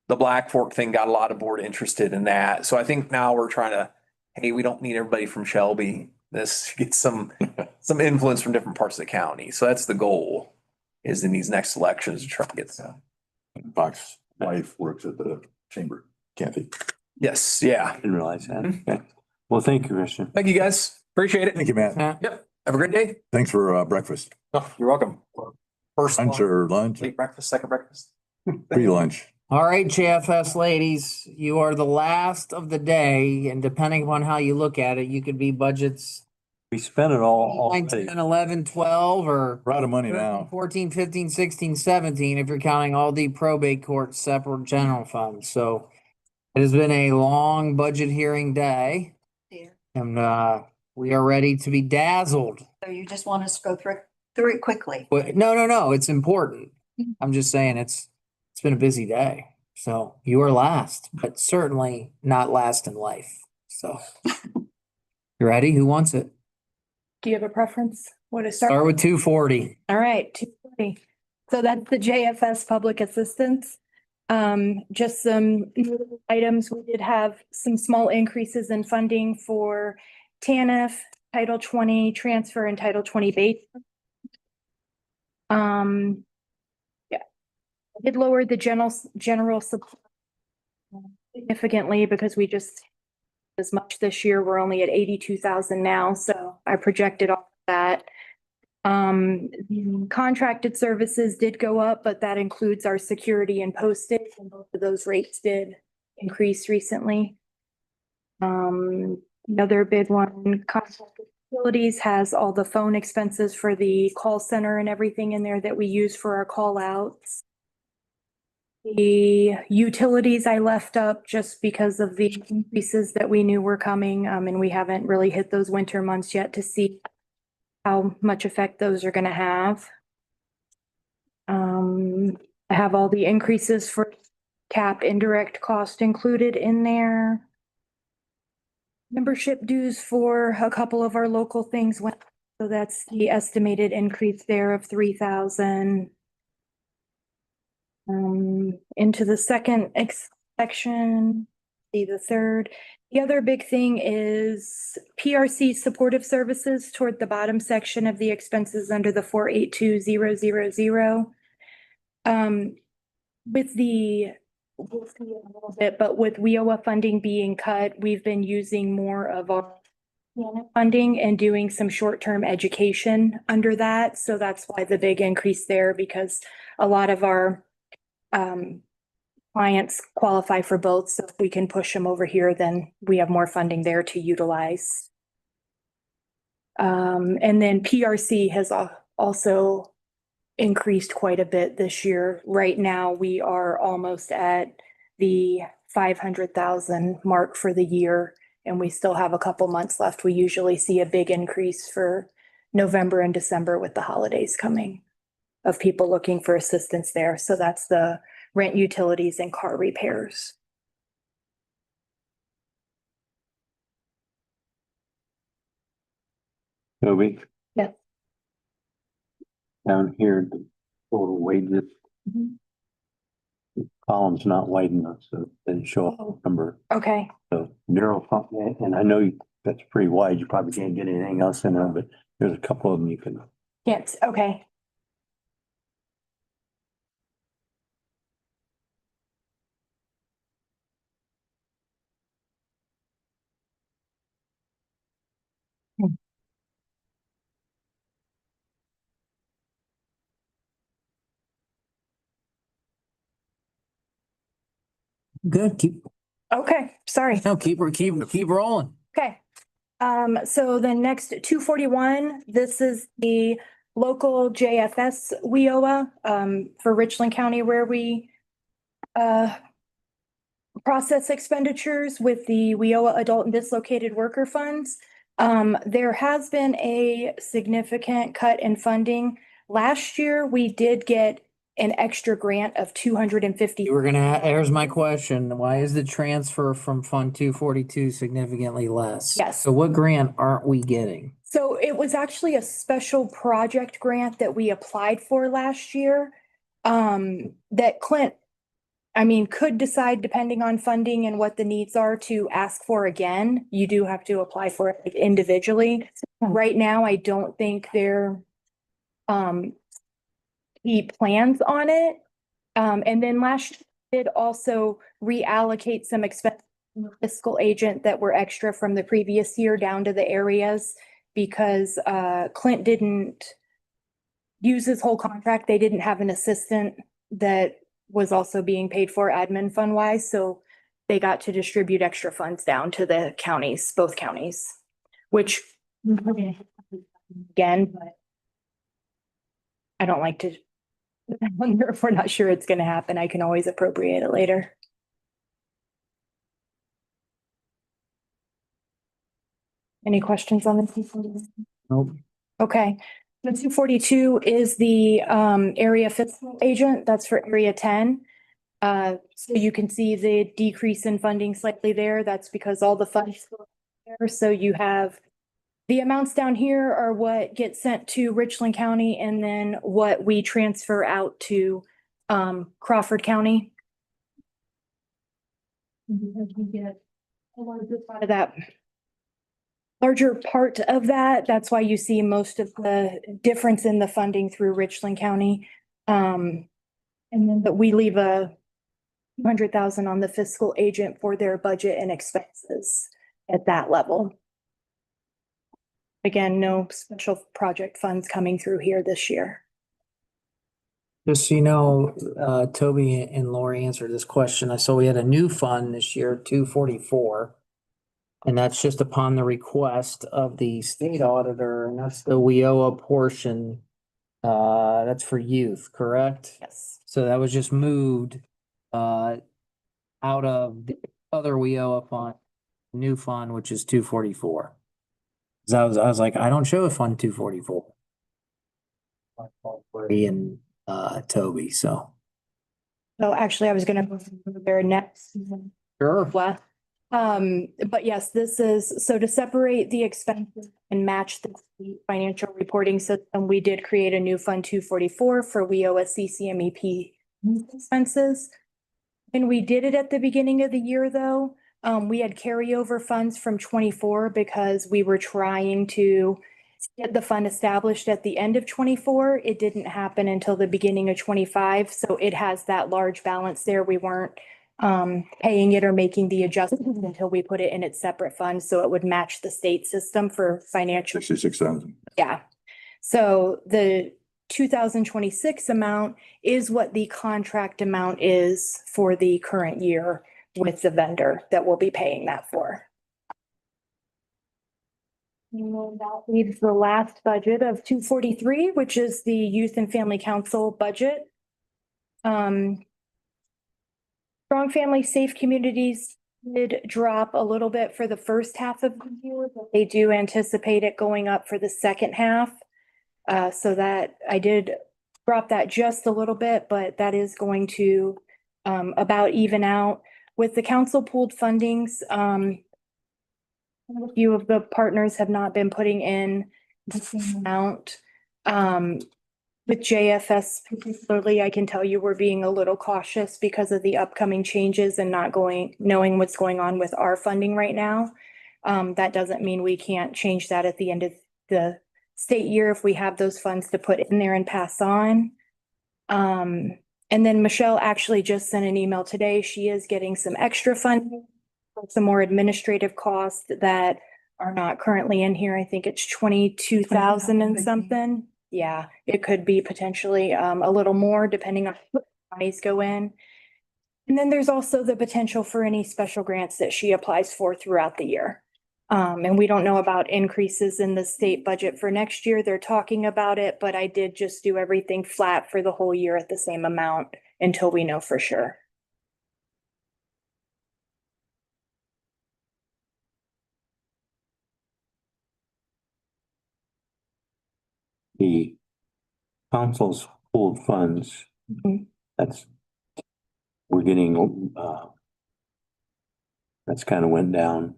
The Black Fork thing got a lot of board interested in that. So I think now we're trying to, hey, we don't need everybody from Shelby. Let's get some influence from different parts of the county. So that's the goal, is in these next elections to try to get some. Fox's wife works at the chamber, Kathy. Yes, yeah. Didn't realize that. Okay. Well, thank you, Christian. Thank you, guys. Appreciate it. Thank you, Matt. Yep. Have a great day. Thanks for breakfast. Oh, you're welcome. First Lunch or lunch, late breakfast, second breakfast. pre-lunch. All right, JFS ladies, you are the last of the day, and depending upon how you look at it, you could be budgets We spent it all 9, already. 10, 11, 12, or We're out of money now. 14, 15, 16, 17, if you're counting all the probate court separate general funds. So it has been a long budget hearing day, and we are ready to be dazzled. So you just want us to go through it quickly? No, it's important. I'm just saying it's been a busy day. So you are last, but certainly not last in life. So you ready? Who wants it? Do you have a preference? What to Start with 240. All right, 240. So that's the JFS Public Assistance. Just some new items. We did have some small increases in funding for TANF, Title 20 transfer, and Title 20 base. Yeah, I did lower the general support significantly because we just as much this year. We're only at 82,000 now, so I projected all that. Contracted services did go up, but that includes our security and postage, and both of those rates did increase recently. Another big one, contracted facilities has all the phone expenses for the call center and everything in there that we use for our call outs. The utilities I left up just because of the increases that we knew were coming, and we haven't really hit those winter months yet to see how much effect those are gonna have. I have all the increases for cap indirect cost included in there. Membership dues for a couple of our local things went, so that's the estimated increase there of 3,000. Into the second section, the third. The other big thing is PRC supportive services toward the bottom section of the expenses under the 482,000. With the, we'll see in a little bit, but with WIOA funding being cut, we've been using more of our funding and doing some short-term education under that. So that's why the big increase there, because a lot of our clients qualify for both. So if we can push them over here, then we have more funding there to utilize. And then PRC has also increased quite a bit this year. Right now, we are almost at the 500,000 mark for the year, and we still have a couple months left. We usually see a big increase for November and December with the holidays coming of people looking for assistance there. So that's the rent, utilities, and car repairs. Toby? Yes. Down here, the total wages. Column's not wide enough, so it didn't show up a number. Okay. So narrow, and I know that's pretty wide. You probably can't get anything else in there, but there's a couple of them you can. Yes, okay. Good. Okay, sorry. No, keep rolling. Okay. So the next 241, this is the local JFS WIOA for Richland County, where we process expenditures with the WIOA Adult and Dislocated Worker Funds. There has been a significant cut in funding. Last year, we did get an extra grant of 250. You were here's my question. Why is the transfer from Fund 242 significantly less? Yes. So what grant aren't we getting? So it was actually a special project grant that we applied for last year. That Clint, I mean, could decide depending on funding and what the needs are to ask for again. You do have to apply for it individually. Right now, I don't think he plans on it. And then last year did also reallocate some expense fiscal agent that were extra from the previous year down to the areas because Clint didn't use his whole contract. They didn't have an assistant that was also being paid for admin fund wise. So they got to distribute extra funds down to the counties, both counties, which again, but I don't like to, I wonder if we're not sure it's going to happen. I can always appropriate it later. Any questions on this? Nope. Okay. The 242 is the area fiscal agent. That's for area 10. So you can see the decrease in funding slightly there. That's because all the funds go there. So you have the amounts down here are what gets sent to Richland County and then what we transfer out to Crawford County. Out of that larger part of that. That's why you see most of the difference in the funding through Richland County. And then but we leave a 200,000 on the fiscal agent for their budget and expenses at that level. Again, no special project funds coming through here this year. Just so you know, Toby and Lori answered this question. I saw we had a new fund this year, 244. And that's just upon the request of the state auditor, and that's the WIOA portion. That's for youth, correct? Yes. So that was just moved out of the other WIOA fund, new fund, which is 244. I was like, I don't show a fund 244. And Toby, so. So actually, I was gonna go there next. Sure. What? But yes, this is, so to separate the expenses and match the financial reporting system, we did create a new fund 244 for WIOA CCMEP expenses. And we did it at the beginning of the year, though. We had carryover funds from 24 because we were trying to get the fund established at the end of 24. It didn't happen until the beginning of 25. So it has that large balance there. We weren't paying it or making the adjustment until we put it in its separate fund. So it would match the state system for financial. 66,000. Yeah. So the 2026 amount is what the contract amount is for the current year with the vendor that we'll be paying that for. And then that leaves the last budget of 243, which is the Youth and Family Council budget. Strong Family Safe Communities did drop a little bit for the first half of the year, but they do anticipate it going up for the second half. So that I did drop that just a little bit, but that is going to about even out. With the council pooled fundings, a few of the partners have not been putting in the same amount. With JFS particularly, I can tell you we're being a little cautious because of the upcoming changes and not knowing what's going on with our funding right now. That doesn't mean we can't change that at the end of the state year if we have those funds to put in there and pass on. And then Michelle actually just sent an email today. She is getting some extra funding, some more administrative costs that are not currently in here. I think it's 22,000 and something. Yeah, it could be potentially a little more depending on what monies go in. And then there's also the potential for any special grants that she applies for throughout the year. And we don't know about increases in the state budget for next year. They're talking about it, but I did just do everything flat for the whole year at the same amount until we know for sure. The council's pooled funds That's, we're getting, that's kind of went down.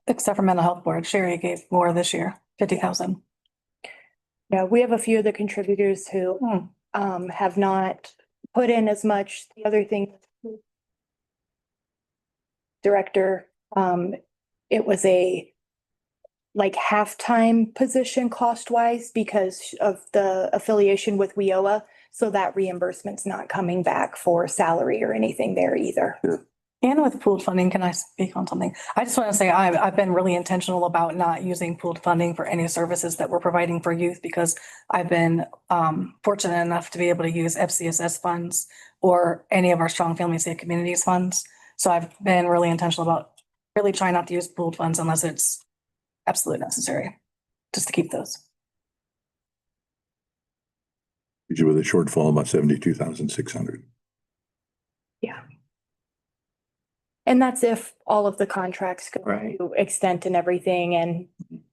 Except for mental health board, Sherry gave more this year, 50,000. Yeah, we have a few of the contributors who have not put in as much. The other thing, director, it was a like half-time position cost-wise because of the affiliation with WIOA. So that reimbursement's not coming back for salary or anything there either. And with pooled funding, can I speak on something? I just want to say I've been really intentional about not using pooled funding for any services that we're providing for youth because I've been fortunate enough to be able to use FCSS funds or any of our Strong Family Safe Communities funds. So I've been really intentional about really trying not to use pooled funds unless it's absolutely necessary, just to keep those. You with a shortfall of about 72,600. Yeah. And that's if all of the contracts go Right. to extent and everything. And,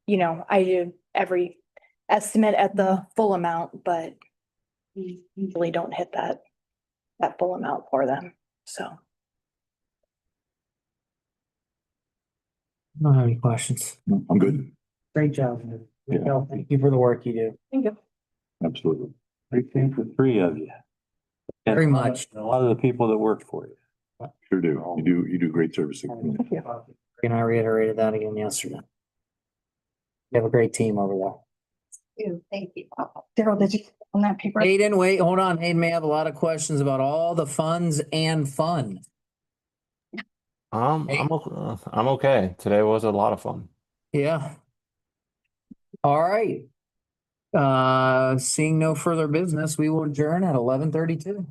you know, I do every estimate at the full amount, but we usually don't hit that full amount for them. So. I don't have any questions. I'm good. Great job. Yeah. Thank you for the work you do. Thank you. Absolutely. Great thing for three of you. And Very much. A lot of the people that work for you. Sure do. You do great service. to the community. Thank you. And I reiterated that again yesterday. You have a great team over there. Thank you. Daryl, did you on that paper? Hayden, wait, hold on. Hayden may have a lot of questions about all the funds and fun. I'm okay. Today was a lot of fun. Yeah. All right. Seeing no further business, we will adjourn at 11:32.